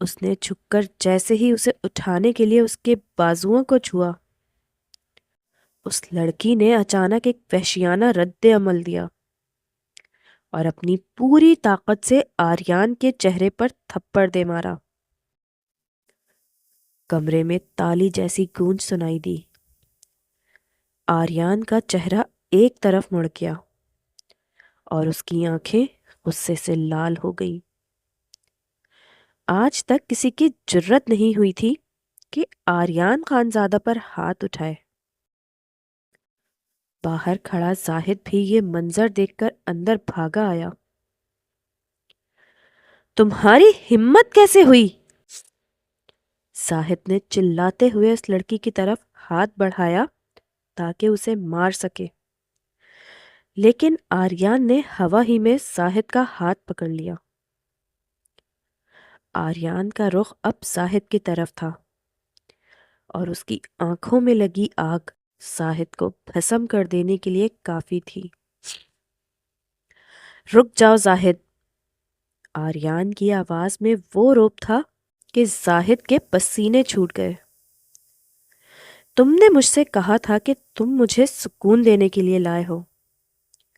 اس نے جھک کر جیسے ہی اسے اٹھانے کے لیے اس کے بازوؤں کو چھوا، اس لڑکی نے اچانک ایک وحشیانہ رد عمل دیا اور اپنی پوری طاقت سے آریان کے چہرے پر تھپڑ دے مارا۔ کمرے میں تالی جیسی گونج سنائی دی۔ آریان کا چہرہ ایک طرف مڑ گیا اور اس کی آنکھیں غصے سے لال ہو گئیں۔ آج تک کسی کی جرت نہیں ہوئی تھی کہ آریان خانزادہ پر ہاتھ اٹھائے۔ باہر کھڑا زاہد بھی یہ منظر دیکھ کر اندر بھاگا آیا۔ تمہاری ہمت کیسے ہوئی؟ زاہد نے چلاتے ہوئے اس لڑکی کی طرف ہاتھ بڑھایا تاکہ اسے مار سکے، لیکن آریان نے ہوا ہی میں زاہد کا ہاتھ پکڑ لیا۔ آریان کا رخ اب زاہد کی طرف تھا اور اس کی آنکھوں میں لگی آگ زاہد کو بھسم کر دینے کے لیے کافی تھی۔ رک جاؤ زاہد! آریان کی آواز میں وہ روب تھا کہ زاہد کے پسینے چھوٹ گئے۔ تم نے مجھ سے کہا تھا کہ تم مجھے سکون دینے کے لیے لائے ہو،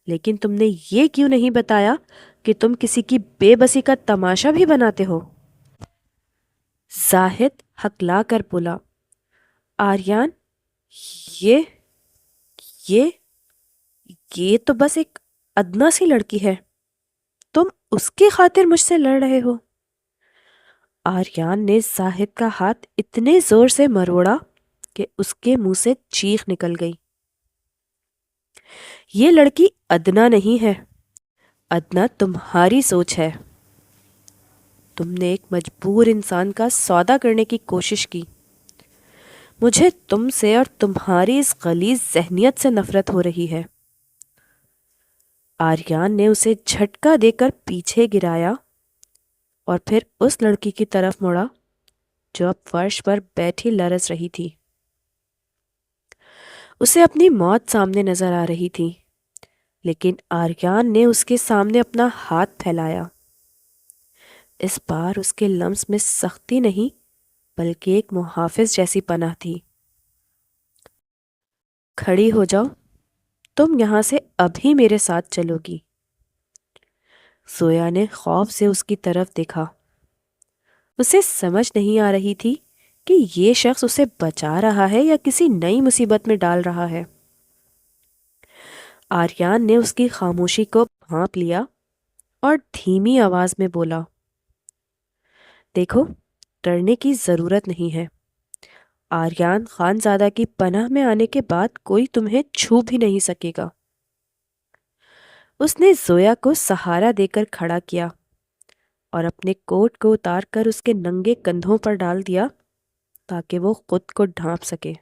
لیکن تم نے یہ کیوں نہیں بتایا کہ تم کسی کی بے بسی کا تماشا بھی بناتے ہو؟ زاہد ہکلا کر بولا، آریان، یہ یہ تو بس ایک ادنا سی لڑکی ہے، تم اس کی خاطر مجھ سے لڑ رہے ہو؟ آریان نے زاہد کا ہاتھ اتنے زور سے مروڑا کہ اس کے منہ سے چیخ نکل گئی۔ یہ لڑکی ادنا نہیں ہے، ادنا تمہاری سوچ ہے۔ تم نے ایک مجبور انسان کا سودا کرنے کی کوشش کی۔ مجھے تم سے اور تمہاری اس غلیظ ذہنیت سے نفرت ہو رہی ہے۔ آریان نے اسے جھٹکا دے کر پیچھے گرایا اور پھر اس لڑکی کی طرف مڑا جو اب فرش پر بیٹھی لرز رہی تھی۔ اسے اپنی موت سامنے نظر آ رہی تھی، لیکن آریان نے اس کے سامنے اپنا ہاتھ پھیلایا۔ اس بار اس کے لمس میں سختی نہیں بلکہ ایک محافظ جیسی پناہ تھی۔ کھڑی ہو جاؤ، تم یہاں سے ابھی میرے ساتھ چلو گی۔ زویا نے خوف سے اس کی طرف دیکھا۔ اسے سمجھ نہیں آ رہی تھی کہ یہ شخص اسے بچا رہا ہے یا کسی نئی مصیبت میں ڈال رہا ہے۔ آریان نے اس کی خاموشی کو بھانپ لیا اور دھیمی آواز میں بولا، دیکھو، ڈرنے کی ضرورت نہیں ہے۔ آریان خانزادہ کی پناہ میں آنے کے بعد کوئی تمہیں چھو بھی نہیں سکے گا۔ اس نے زویا کو سہارا دے کر کھڑا کیا اور اپنے کوٹ کو اتار کر اس کے ننگے کندھوں پر ڈال دیا تاکہ وہ خود کو ڈھانپ سکے۔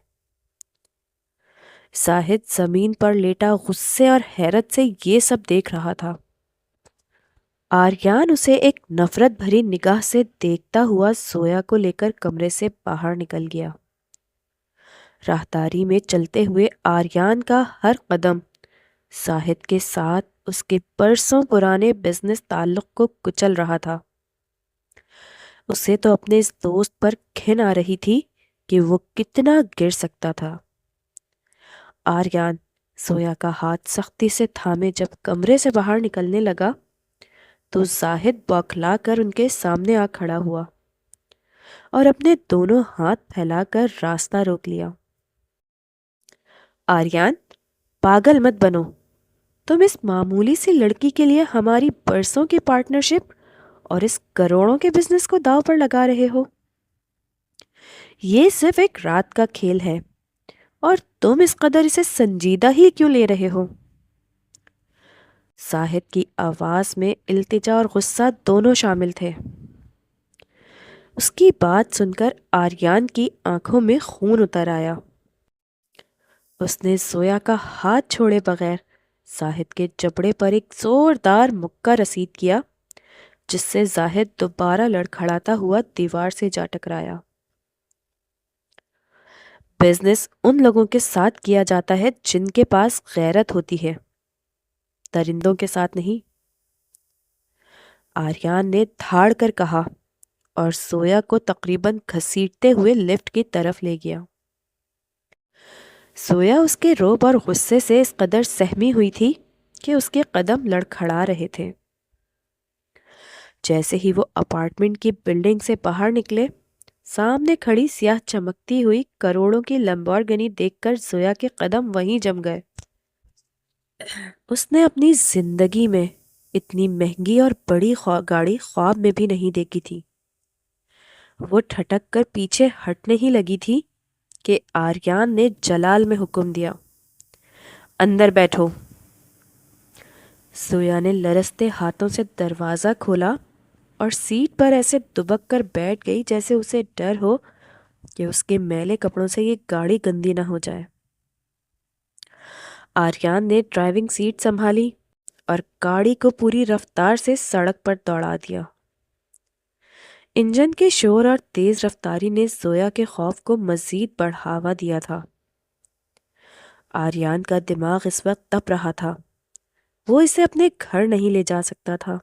زاہد زمین پر لیٹا غصے اور حیرت سے یہ سب دیکھ رہا تھا۔ آریان اسے ایک نفرت بھری نگاہ سے دیکھتا ہوا زویا کو لے کر کمرے سے باہر نکل گیا۔ راہداری میں چلتے ہوئے آریان کا ہر قدم زاہد کے ساتھ اس کے برسوں پرانے بزنس تعلق کو کچل رہا تھا۔ اسے تو اپنے اس دوست پر گھن آ رہی تھی کہ وہ کتنا گر سکتا تھا۔ آریان زویا کا ہاتھ سختی سے تھامے جب کمرے سے باہر نکلنے لگا تو زاہد بوکھلا کر ان کے سامنے آ کھڑا ہوا اور اپنے دونوں ہاتھ پھیلا کر راستہ روک لیا۔ آریان، پاگل مت بنو، تم اس معمولی سی لڑکی کے لیے ہماری برسوں کی پارٹنرشپ اور اس کروڑوں کے بزنس کو داؤ پر لگا رہے ہو۔ یہ صرف ایک رات کا کھیل ہے اور تم اس قدر اسے سنجیدہ ہی کیوں لے رہے ہو؟ زاہد کی آواز میں التجا اور غصہ دونوں شامل تھے۔ اس کی بات سن کر آریان کی آنکھوں میں خون اتر آیا۔ اس نے زویا کا ہاتھ چھوڑے بغیر زاہد کے جبڑے پر ایک زوردار مکہ رسید کیا جس سے زاہد دوبارہ لڑکھڑاتا ہوا دیوار سے جا ٹکرایا۔ بزنس ان لوگوں کے ساتھ کیا جاتا ہے جن کے پاس غیرت ہوتی ہے، درندوں کے ساتھ نہیں۔ آریان نے دھاڑ کر کہا اور زویا کو تقریباً گھسیٹتے ہوئے لفٹ کی طرف لے گیا۔ زویا اس کے رعب اور غصے سے اس قدر سہمی ہوئی تھی کہ اس کے قدم لڑکھڑا رہے تھے۔ جیسے ہی وہ اپارٹمنٹ کی بلڈنگ سے باہر نکلے، سامنے کھڑی سیاہ چمکتی ہوئی کروڑوں کی لمبورگنی دیکھ کر زویا کے قدم وہیں جم گئے۔ اس نے اپنی زندگی میں اتنی مہنگی اور بڑی گاڑی خواب میں بھی نہیں دیکھی تھی۔ وہ ٹھٹک کر پیچھے ہٹنے ہی لگی تھی کہ آریان نے جلال میں حکم دیا، اندر بیٹھو۔ زویا نے لرزتے ہاتھوں سے دروازہ کھولا اور سیٹ پر ایسے دبک کر بیٹھ گئی جیسے اسے ڈر ہو کہ اس کے میلے کپڑوں سے یہ گاڑی گندی نہ ہو جائے۔ آریان نے ڈرائیونگ سیٹ سنبھالی اور گاڑی کو پوری رفتار سے سڑک پر دوڑا دیا۔ انجن کے شور اور تیز رفتاری نے زویا کے خوف کو مزید بڑھاوا دیا تھا۔ آریان کا دماغ اس وقت تپ رہا تھا۔ وہ اسے اپنے گھر نہیں لے جا سکتا تھا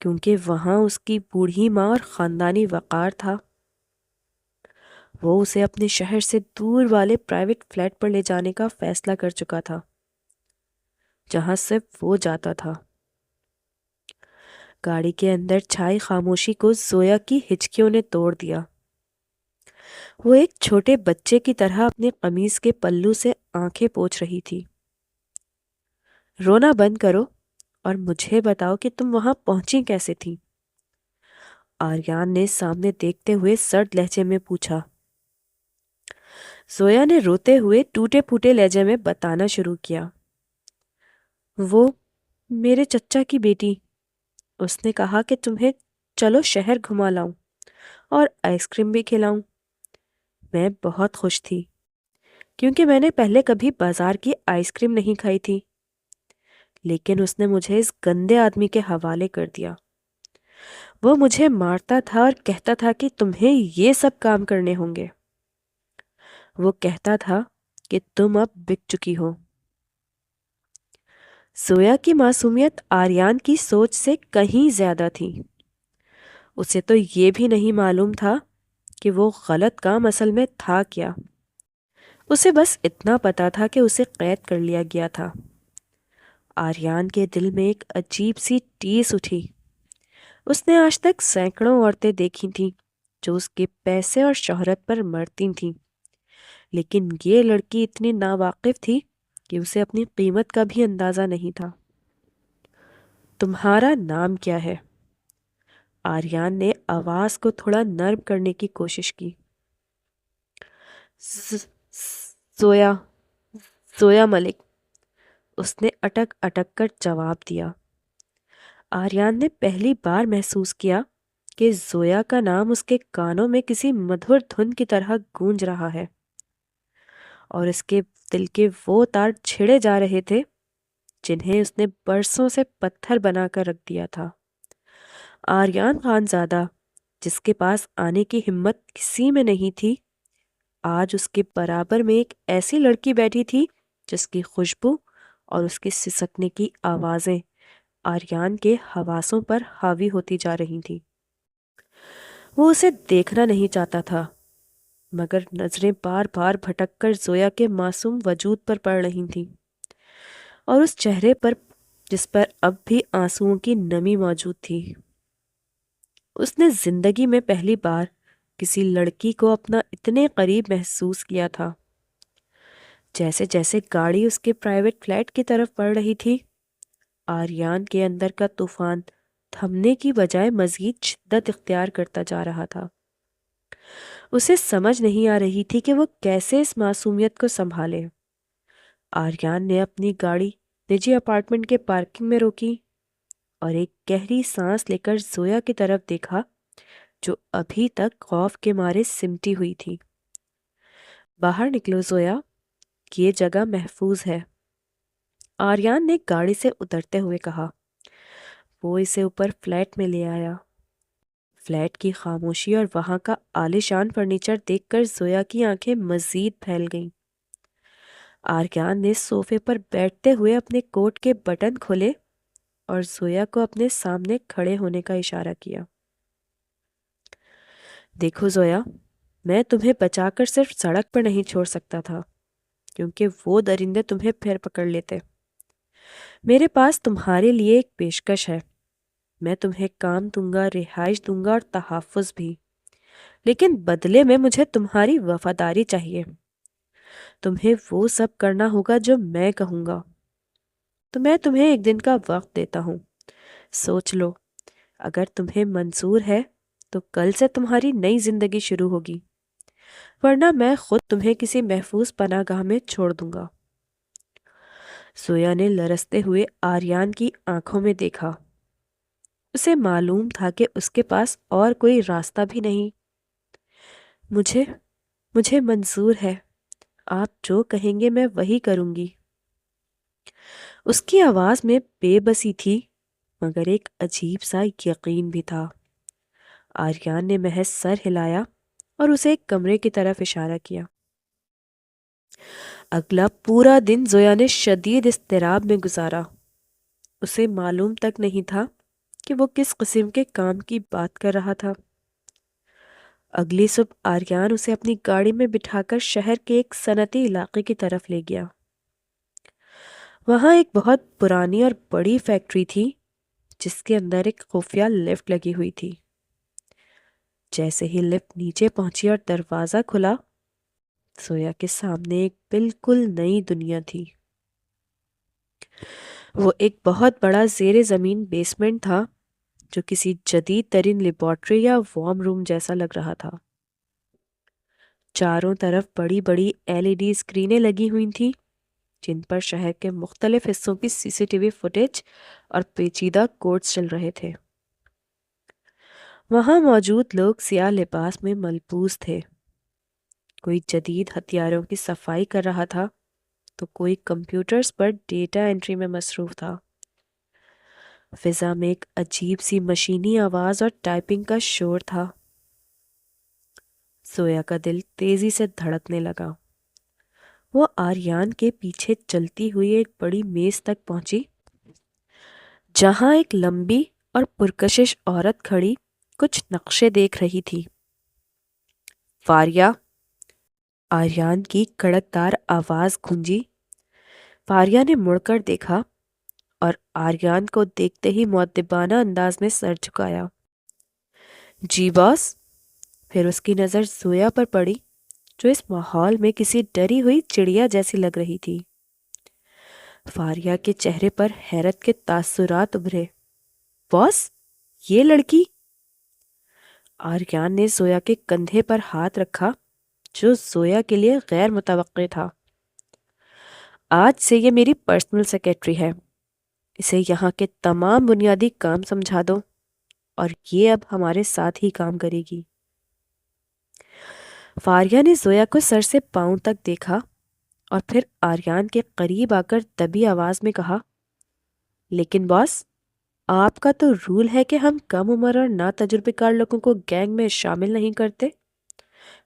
کیونکہ وہاں اس کی بوڑھی ماں اور خاندانی وقار تھا۔ وہ اسے اپنے شہر سے دور والے پرائیویٹ فلیٹ پر لے جانے کا فیصلہ کر چکا تھا جہاں صرف وہ جاتا تھا۔ گاڑی کے اندر چھائی خاموشی کو زویا کی ہچکیوں نے توڑ دیا۔ وہ ایک چھوٹے بچے کی طرح اپنے قمیص کے پلو سے آنکھیں پوچھ رہی تھی۔ رونا بند کرو اور مجھے بتاؤ کہ تم وہاں پہنچی کیسے تھی؟ آریان نے سامنے دیکھتے ہوئے سرد لہجے میں پوچھا۔ زویا نے روتے ہوئے ٹوٹے پھوٹے لہجے میں بتانا شروع کیا۔ وہ میرے چچا کی بیٹی، اس نے کہا کہ تمہیں چلو شہر گھما لاؤں اور آئس کریم بھی کھلاؤں۔ میں بہت خوش تھی کیونکہ میں نے پہلے کبھی بازار کی آئس کریم نہیں کھائی تھی، لیکن اس نے مجھے اس گندے آدمی کے حوالے کر دیا۔ وہ مجھے مارتا تھا اور کہتا تھا کہ تمہیں یہ سب کام کرنے ہوں گے۔ وہ کہتا تھا کہ تم اب بک چکی ہو۔ زویا کی معصومیت آریان کی سوچ سے کہیں زیادہ تھی۔ اسے تو یہ بھی نہیں معلوم تھا کہ وہ غلط کام اصل میں تھا کیا۔ اسے بس اتنا پتا تھا کہ اسے قید کر لیا گیا تھا۔ آریان کے دل میں ایک عجیب سی ٹیس اٹھی۔ اس نے آج تک سینکڑوں عورتیں دیکھی تھیں جو اس کے پیسے اور شہرت پر مرتی تھیں، لیکن یہ لڑکی اتنی ناواقف تھی کہ اسے اپنی قیمت کا بھی اندازہ نہیں تھا۔ تمہارا نام کیا ہے؟ آریان نے آواز کو تھوڑا نرم کرنے کی کوشش کی۔ زویا، زویا ملک، اس نے اٹک اٹک کر جواب دیا۔ آریان نے پہلی بار محسوس کیا کہ زویا کا نام اس کے کانوں میں کسی مدھر دھن کی طرح گونج رہا ہے، اور اس کے دل کے وہ تار چھڑے جا رہے تھے جنہیں اس نے برسوں سے پتھر بنا کر رکھ دیا تھا۔ آریان خانزادہ، جس کے پاس آنے کی ہمت کسی میں نہیں تھی، آج اس کے برابر میں ایک ایسی لڑکی بیٹھی تھی جس کی خوشبو اور اس کے سسکنے کی آوازیں آریان کے حواسوں پر حاوی ہوتی جا رہی تھی۔ وہ اسے دیکھنا نہیں چاہتا تھا، مگر نظریں بار بار بھٹک کر زویا کے معصوم وجود پر پڑ رہی تھیں، اور اس چہرے پر جس پر اب بھی آنسوؤں کی نمی موجود تھی۔ اس نے زندگی میں پہلی بار کسی لڑکی کو اپنا اتنے قریب محسوس کیا تھا۔ جیسے جیسے گاڑی اس کے پرائیویٹ فلیٹ کی طرف بڑھ رہی تھی، آریان کے اندر کا طوفان تھمنے کی بجائے مزید شدت اختیار کرتا جا رہا تھا۔ اسے سمجھ نہیں آ رہی تھی کہ وہ کیسے اس معصومیت کو سنبھالے۔ آریان نے اپنی گاڑی نجی اپارٹمنٹ کے پارکنگ میں روکی اور ایک گہری سانس لے کر زویا کی طرف دیکھا جو ابھی تک خوف کے مارے سمٹی ہوئی تھی۔ باہر نکلو زویا، یہ جگہ محفوظ ہے، آریان نے گاڑی سے اترتے ہوئے کہا۔ وہ اسے اوپر فلیٹ میں لے آیا۔ فلیٹ کی خاموشی اور وہاں کا عالیشان فرنیچر دیکھ کر زویا کی آنکھیں مزید پھیل گئیں۔ آریان نے صوفے پر بیٹھتے ہوئے اپنے کوٹ کے بٹن کھولے اور زویا کو اپنے سامنے کھڑے ہونے کا اشارہ کیا۔ دیکھو زویا، میں تمہیں بچا کر صرف سڑک پر نہیں چھوڑ سکتا تھا، کیونکہ وہ درندے تمہیں پھر پکڑ لیتے۔ میرے پاس تمہارے لیے ایک پیشکش ہے، میں تمہیں کام دوں گا، رہائش دوں گا اور تحفظ بھی، لیکن بدلے میں مجھے تمہاری وفاداری چاہیے۔ تمہیں وہ سب کرنا ہوگا جو میں کہوں گا۔ تو میں تمہیں ایک دن کا وقت دیتا ہوں، سوچ لو، اگر تمہیں منظور ہے تو کل سے تمہاری نئی زندگی شروع ہوگی، ورنہ میں خود تمہیں کسی محفوظ پناہ گاہ میں چھوڑ دوں گا۔ زویا نے لرزتے ہوئے آریان کی آنکھوں میں دیکھا۔ اسے معلوم تھا کہ اس کے پاس اور کوئی راستہ بھی نہیں۔ مجھے منظور ہے، آپ جو کہیں گے میں وہی کروں گی۔ اس کی آواز میں بے بسی تھی، مگر ایک عجیب سا یقین بھی تھا۔ آریان نے محض سر ہلایا اور اسے ایک کمرے کی طرف اشارہ کیا۔ اگلا پورا دن زویا نے شدید اضطراب میں گزارا۔ اسے معلوم تک نہیں تھا کہ وہ کس قسم کے کام کی بات کر رہا تھا۔ اگلی صبح آریان اسے اپنی گاڑی میں بٹھا کر شہر کے ایک صنعتی علاقے کی طرف لے گیا۔ وہاں ایک بہت پرانی اور بڑی فیکٹری تھی، جس کے اندر ایک خفیہ لفٹ لگی ہوئی تھی۔ جیسے ہی لفٹ نیچے پہنچی اور دروازہ کھلا، زویا کے سامنے ایک بالکل نئی دنیا تھی۔ وہ ایک بہت بڑا زیر زمین بیسمنٹ تھا، جو کسی جدید ترین لیبارٹری یا وارم روم جیسا لگ رہا تھا۔ چاروں طرف بڑی بڑی LED اسکرینیں لگی ہوئی تھیں، جن پر شہر کے مختلف حصوں کی CCTV فوٹیج اور پیچیدہ کوڈز چل رہے تھے۔ وہاں موجود لوگ سیاہ لباس میں ملبوس تھے۔ کوئی جدید ہتھیاروں کی صفائی کر رہا تھا تو کوئی کمپیوٹرز پر ڈیٹا انٹری میں مصروف تھا۔ فضا میں ایک عجیب سی مشینی آواز اور ٹائپنگ کا شور تھا۔ زویا کا دل تیزی سے دھڑکنے لگا۔ وہ آریان کے پیچھے چلتی ہوئی ایک بڑی میز تک پہنچی، جہاں ایک لمبی اور پرکشش عورت کھڑی کچھ نقشے دیکھ رہی تھی۔ فاریہ، آریان کی کڑکدار آواز گونجی۔ فاریہ نے مڑ کر دیکھا اور آریان کو دیکھتے ہی مؤدبانہ انداز میں سر جھکایا۔ جی باس۔ پھر اس کی نظر زویا پر پڑی، جو اس ماحول میں کسی ڈری ہوئی چڑیا جیسی لگ رہی تھی۔ فاریہ کے چہرے پر حیرت کے تاثرات ابھرے۔ باس، یہ لڑکی؟ آریان نے زویا کے کندھے پر ہاتھ رکھا، جو زویا کے لیے غیر متوقع تھا۔ آج سے یہ میری پرسنل سیکرٹری ہے، اسے یہاں کے تمام بنیادی کام سمجھا دو اور یہ اب ہمارے ساتھ ہی کام کرے گی۔ فاریہ نے زویا کو سر سے پاؤں تک دیکھا اور پھر آریان کے قریب آ کر دبی آواز میں کہا، لیکن باس، آپ کا تو رول ہے کہ ہم کم عمر اور ناتجربہ کار لوگوں کو گینگ میں شامل نہیں کرتے،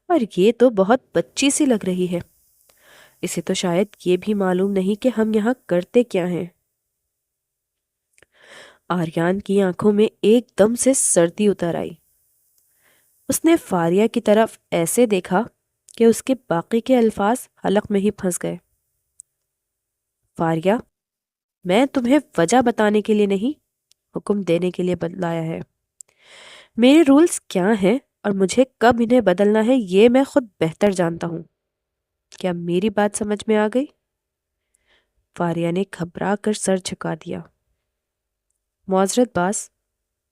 اور یہ تو بہت بچی سی لگ رہی ہے۔ اسے تو شاید یہ بھی معلوم نہیں کہ ہم یہاں کرتے کیا ہیں۔ آریان کی آنکھوں میں ایک دم سے سردی اتر آئی۔ اس نے فاریہ کی طرف ایسے دیکھا کہ اس کے باقی کے الفاظ حلق میں ہی پھنس گئے۔ فاریہ، میں تمہیں وجہ بتانے کے لیے نہیں، حکم دینے کے لیے بتلایا ہے۔ میرے رولز کیا ہیں اور مجھے کب انہیں بدلنا ہے یہ میں خود بہتر جانتا ہوں۔ کیا میری بات سمجھ میں آ گئی؟ فاریہ نے گھبرا کر سر جھکا دیا۔ معذرت باس،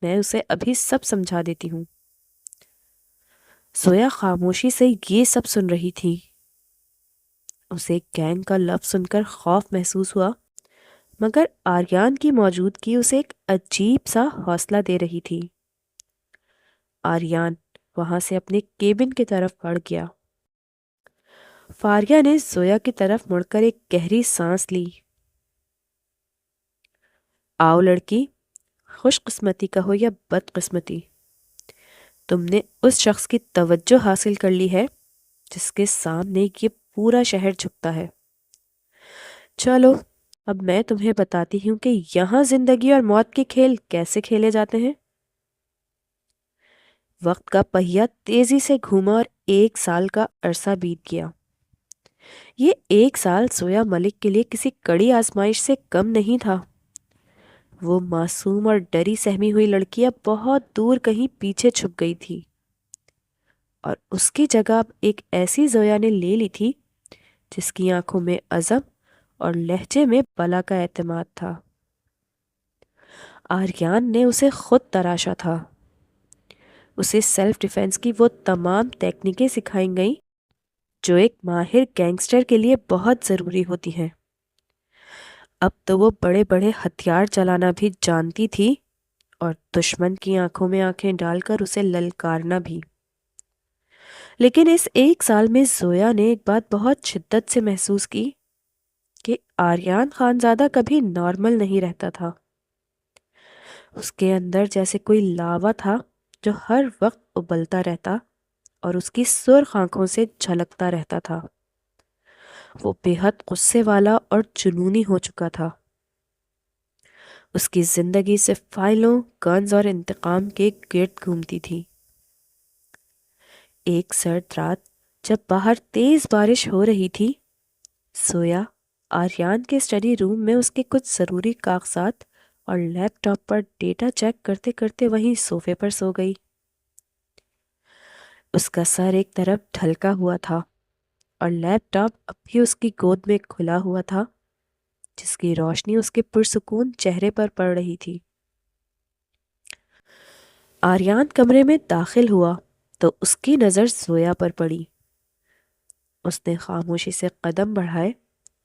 میں اسے ابھی سب سمجھا دیتی ہوں۔ زویا خاموشی سے یہ سب سن رہی تھی۔ اسے گینگ کا لفظ سن کر خوف محسوس ہوا، مگر آریان کی موجودگی اسے ایک عجیب سا حوصلہ دے رہی تھی۔ آریان وہاں سے اپنے کیبن کی طرف بڑھ گیا۔ فاریہ نے زویا کی طرف مڑ کر ایک گہری سانس لی۔ آؤ لڑکی، خوش قسمتی کا ہو یا بد قسمتی، تم نے اس شخص کی توجہ حاصل کر لی ہے جس کے سامنے یہ پورا شہر جھکتا ہے۔ چلو اب میں تمہیں بتاتی ہوں کہ یہاں زندگی اور موت کے کھیل کیسے کھیلے جاتے ہیں۔ وقت کا پہیہ تیزی سے گھوما اور 1 سال کا عرصہ بیت گیا۔ یہ 1 سال زویا ملک کے لیے کسی کڑی آزمائش سے کم نہیں تھا۔ وہ معصوم اور ڈری سہمی ہوئی لڑکی اب بہت دور کہیں پیچھے چھپ گئی تھی، اور اس کی جگہ اب ایک ایسی زویا نے لے لی تھی جس کی آنکھوں میں عزم اور لہجے میں بلا کا اعتماد تھا۔ آریان نے اسے خود تراشا تھا۔ اسے سیلف ڈیفینس کی وہ تمام ٹیکنیکیں سکھائی گئیں جو ایک ماہر گینگسٹر کے لیے بہت ضروری ہوتی ہیں۔ اب تو وہ بڑے بڑے ہتھیار چلانا بھی جانتی تھی اور دشمن کی آنکھوں میں آنکھیں ڈال کر اسے للکارنا بھی۔ لیکن اس 1 سال میں زویا نے ایک بات بہت شدت سے محسوس کی کہ آریان خانزادہ کبھی نارمل نہیں رہتا تھا۔ اس کے اندر جیسے کوئی لاوا تھا جو ہر وقت ابلتا رہتا اور اس کی سرخ آنکھوں سے جھلکتا رہتا تھا۔ وہ بے حد غصے والا اور جنونی ہو چکا تھا۔ اس کی زندگی صرف فائلوں، گنز اور انتقام کے گرد گھومتی تھی۔ ایک سرد رات جب باہر تیز بارش ہو رہی تھی، زویا آریان کے اسٹڈی روم میں اس کے کچھ ضروری کاغذات اور لیپ ٹاپ پر ڈیٹا چیک کرتے کرتے وہیں صوفے پر سو گئی۔ اس کا سر ایک طرف ڈھلکا ہوا تھا اور لیپ ٹاپ اب بھی اس کی گود میں کھلا ہوا تھا، جس کی روشنی اس کے پرسکون چہرے پر پڑ رہی تھی۔ آریان کمرے میں داخل ہوا تو اس کی نظر زویا پر پڑی۔ اس نے خاموشی سے قدم بڑھائے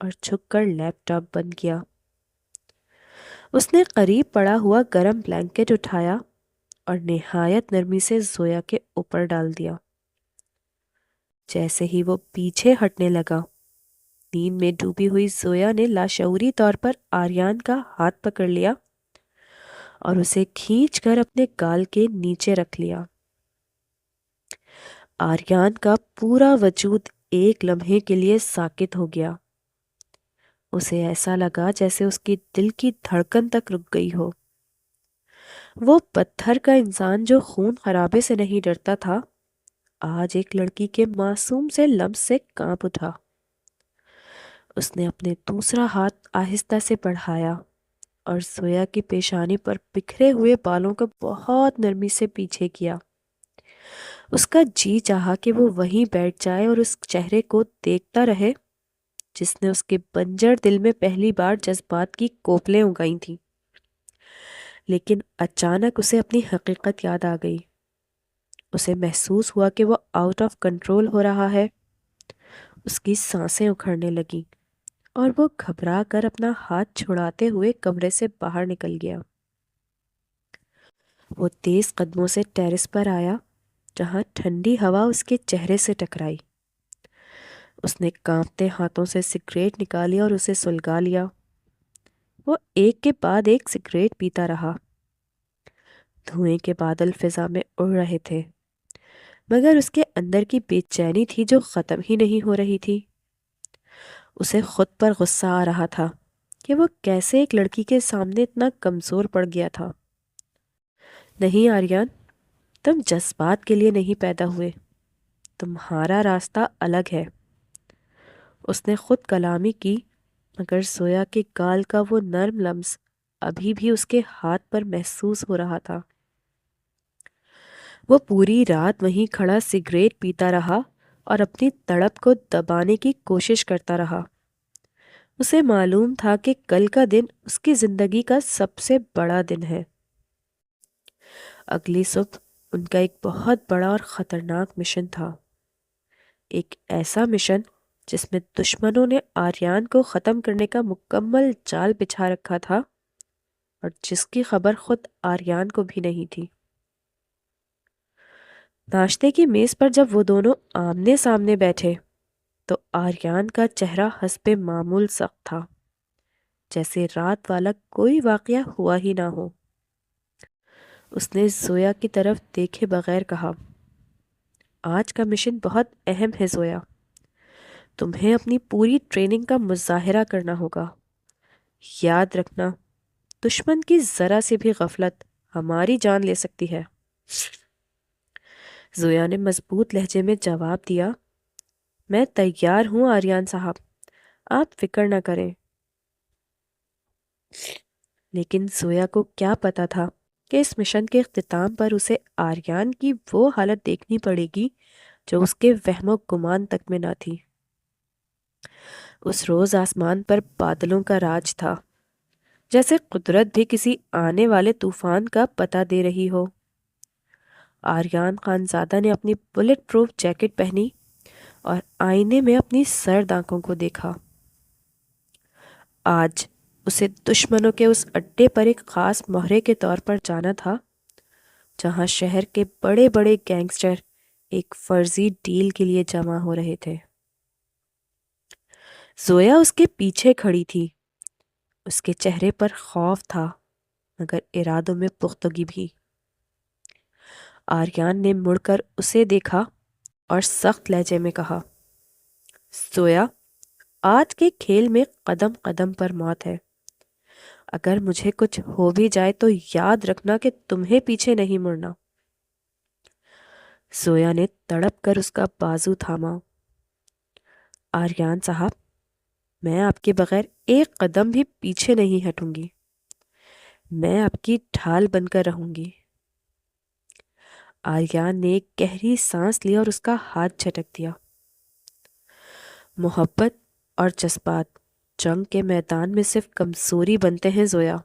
اور جھک کر لیپ ٹاپ بند کیا۔ اس نے قریب پڑا ہوا گرم بلینکٹ اٹھایا اور نہایت نرمی سے زویا کے اوپر ڈال دیا۔ جیسے ہی وہ پیچھے ہٹنے لگا، نیند میں ڈوبی ہوئی زویا نے لاشعوری طور پر آریان کا ہاتھ پکڑ لیا اور اسے کھینچ کر اپنے گال کے نیچے رکھ لیا۔ آریان کا پورا وجود ایک لمحے کے لیے ساکت ہو گیا۔ اسے ایسا لگا جیسے اس کی دل کی دھڑکن تک رک گئی ہو۔ وہ پتھر کا انسان جو خون خرابے سے نہیں ڈرتا تھا، آج ایک لڑکی کے معصوم سے لمس سے کانپ اٹھا۔ اس نے اپنے دوسرا ہاتھ آہستہ سے بڑھایا اور زویا کی پیشانی پر بکھرے ہوئے بالوں کو بہت نرمی سے پیچھے کیا۔ اس کا جی چاہا کہ وہ وہیں بیٹھ جائے اور اس چہرے کو دیکھتا رہے جس نے اس کے بنجر دل میں پہلی بار جذبات کی کوپلیں اگائی تھیں۔ لیکن اچانک اسے اپنی حقیقت یاد آ گئی۔ اسے محسوس ہوا کہ وہ آؤٹ آف کنٹرول ہو رہا ہے۔ اس کی سانسیں اکھڑنے لگیں اور وہ گھبرا کر اپنا ہاتھ چھڑاتے ہوئے کمرے سے باہر نکل گیا۔ وہ تیز قدموں سے ٹیرس پر آیا جہاں ٹھنڈی ہوا اس کے چہرے سے ٹکرائی۔ اس نے کانپتے ہاتھوں سے سگریٹ نکالی اور اسے سلگا لیا۔ وہ ایک کے بعد ایک سگریٹ پیتا رہا۔ دھوئیں کے بادل فضا میں اڑ رہے تھے، مگر اس کے اندر کی بے چینی تھی جو ختم ہی نہیں ہو رہی تھی۔ اسے خود پر غصہ آ رہا تھا کہ وہ کیسے ایک لڑکی کے سامنے اتنا کمزور پڑ گیا تھا۔ نہیں آریان، تم جذبات کے لیے نہیں پیدا ہوئے، تمہارا راستہ الگ ہے۔ اس نے خود کلامی کی، مگر زویا کے گال کا وہ نرم لمس ابھی بھی اس کے ہاتھ پر محسوس ہو رہا تھا۔ وہ پوری رات وہیں کھڑا سگریٹ پیتا رہا اور اپنی تڑپ کو دبانے کی کوشش کرتا رہا۔ اسے معلوم تھا کہ کل کا دن اس کی زندگی کا سب سے بڑا دن ہے۔ اگلی صبح ان کا ایک بہت بڑا اور خطرناک مشن تھا۔ ایک ایسا مشن جس میں دشمنوں نے آریان کو ختم کرنے کا مکمل جال بچھا رکھا تھا اور جس کی خبر خود آریان کو بھی نہیں تھی۔ ناشتے کی میز پر جب وہ دونوں آمنے سامنے بیٹھے تو آریان کا چہرہ حسب معمول سخت تھا، جیسے رات والا کوئی واقعہ ہوا ہی نہ ہو۔ اس نے زویا کی طرف دیکھے بغیر کہا، آج کا مشن بہت اہم ہے زویا، تمہیں اپنی پوری ٹریننگ کا مظاہرہ کرنا ہوگا۔ یاد رکھنا، دشمن کی ذرا سی بھی غفلت ہماری جان لے سکتی ہے۔ زویا نے مضبوط لہجے میں جواب دیا، میں تیار ہوں آریان صاحب، آپ فکر نہ کریں۔ لیکن زویا کو کیا پتا تھا کہ اس مشن کے اختتام پر اسے آریان کی وہ حالت دیکھنی پڑے گی جو اس کے وہم و گمان تک میں نہ تھی۔ اس روز آسمان پر بادلوں کا راج تھا، جیسے قدرت بھی کسی آنے والے طوفان کا پتہ دے رہی ہو۔ آریان خانزادہ نے اپنی بلٹ پروف جیکٹ پہنی اور آئینے میں اپنی سرد آنکھوں کو دیکھا۔ آج اسے دشمنوں کے اس اڈے پر ایک خاص مہرے کے طور پر جانا تھا جہاں شہر کے بڑے بڑے گینگسٹر ایک فرضی ڈیل کے لیے جمع ہو رہے تھے۔ زویا اس کے پیچھے کھڑی تھی، اس کے چہرے پر خوف تھا مگر ارادوں میں پختگی بھی۔ آریان نے مڑ کر اسے دیکھا اور سخت لہجے میں کہا، زویا، آج کے کھیل میں قدم قدم پر موت ہے۔ اگر مجھے کچھ ہو بھی جائے تو یاد رکھنا کہ تمہیں پیچھے نہیں مڑنا۔ زویا نے تڑپ کر اس کا بازو تھاما۔ آریان صاحب، میں آپ کے بغیر ایک قدم بھی پیچھے نہیں ہٹوں گی، میں آپ کی ڈھال بن کر رہوں گی۔ آریان نے ایک گہری سانس لی اور اس کا ہاتھ جھٹک دیا۔ محبت اور جذبات جنگ کے میدان میں صرف کمزوری بنتے ہیں زویا۔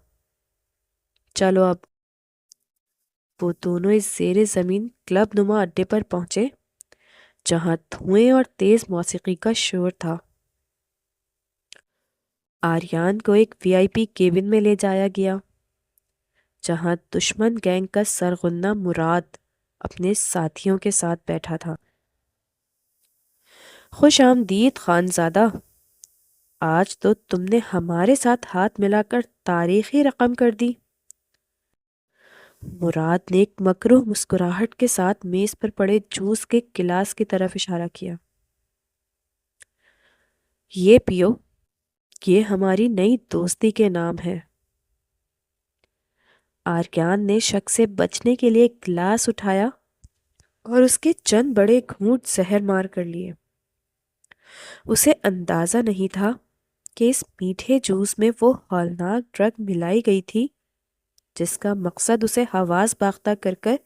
چلو اب۔ وہ دونوں اس زیر زمین کلب نما اڈے پر پہنچے جہاں دھوئیں اور تیز موسیقی کا شور تھا۔ آریان کو ایک وی آئی پی کیبن میں لے جایا گیا جہاں دشمن گینگ کا سرغنہ مراد اپنے ساتھیوں کے ساتھ بیٹھا تھا۔ خوش آمدید خانزادہ، آج تو تم نے ہمارے ساتھ ہاتھ ملا کر تاریخی رقم کر دی۔ مراد نے ایک مکروہ مسکراہٹ کے ساتھ میز پر پڑے جوس کے گلاس کی طرف اشارہ کیا۔ یہ پیو، یہ ہماری نئی دوستی کے نام ہے۔ آریان نے شک سے بچنے کے لیے ایک گلاس اٹھایا اور اس کے چند بڑے گھونٹ زہر مار کر لیے۔ اسے اندازہ نہیں تھا کہ اس میٹھے جوس میں وہ ہولناک ڈرگ ملائی گئی تھی جس کا مقصد اسے حواس باختہ کر کر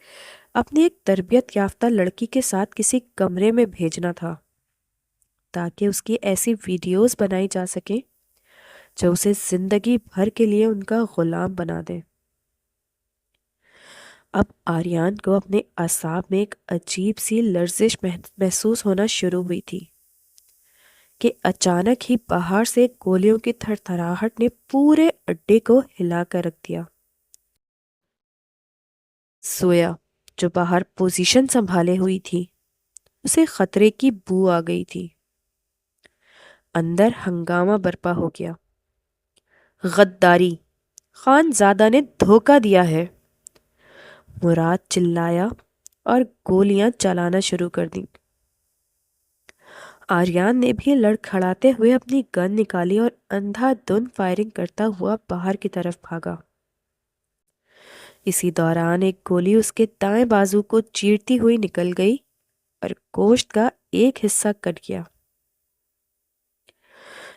اپنی ایک تربیت یافتہ لڑکی کے ساتھ کسی کمرے میں بھیجنا تھا تاکہ اس کی ایسی ویڈیوز بنائی جا سکیں جو اسے زندگی بھر کے لیے ان کا غلام بنا دیں۔ اب آریان کو اپنے اعصاب میں ایک عجیب سی لرزش محسوس ہونا شروع ہوئی تھی کہ اچانک ہی باہر سے گولیوں کی تھر تھراہٹ نے پورے اڈے کو ہلا کر رکھ دیا۔ زویا جو باہر پوزیشن سنبھالے ہوئی تھی، اسے خطرے کی بو آ گئی تھی۔ اندر ہنگامہ برپا ہو گیا۔ غداری، خانزادہ نے دھوکہ دیا ہے، مراد چلایا اور گولیاں چلانا شروع کر دیں۔ آریان نے بھی لڑکھڑاتے ہوئے اپنی گن نکالی اور اندھا دھند فائرنگ کرتا ہوا باہر کی طرف بھاگا۔ اسی دوران ایک گولی اس کے دائیں بازو کو چیرتی ہوئی نکل گئی اور گوشت کا ایک حصہ کٹ گیا۔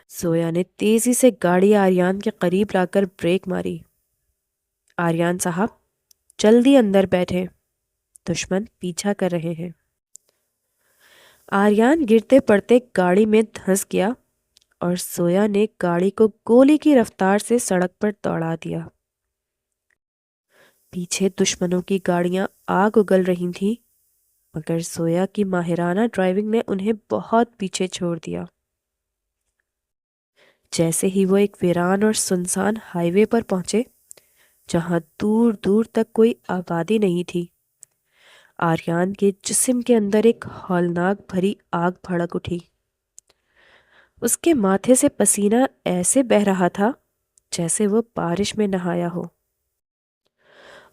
زویا نے تیزی سے گاڑی آریان کے قریب لا کر بریک ماری۔ آریان صاحب، جلدی اندر بیٹھیں، دشمن پیچھا کر رہے ہیں۔ آریان گرتے پڑتے گاڑی میں دھنس گیا اور زویا نے گاڑی کو گولی کی رفتار سے سڑک پر دوڑا دیا۔ پیچھے دشمنوں کی گاڑیاں آگ اگل رہی تھیں مگر زویا کی ماہرانہ ڈرائیونگ نے انہیں بہت پیچھے چھوڑ دیا۔ جیسے ہی وہ ایک ویران اور سنسان ہائی وے پر پہنچے جہاں دور دور تک کوئی آبادی نہیں تھی، آریان کے جسم کے اندر ایک ہولناک بھری آگ بھڑک اٹھی۔ اس کے ماتھے سے پسینہ ایسے بہہ رہا تھا جیسے وہ بارش میں نہایا ہو۔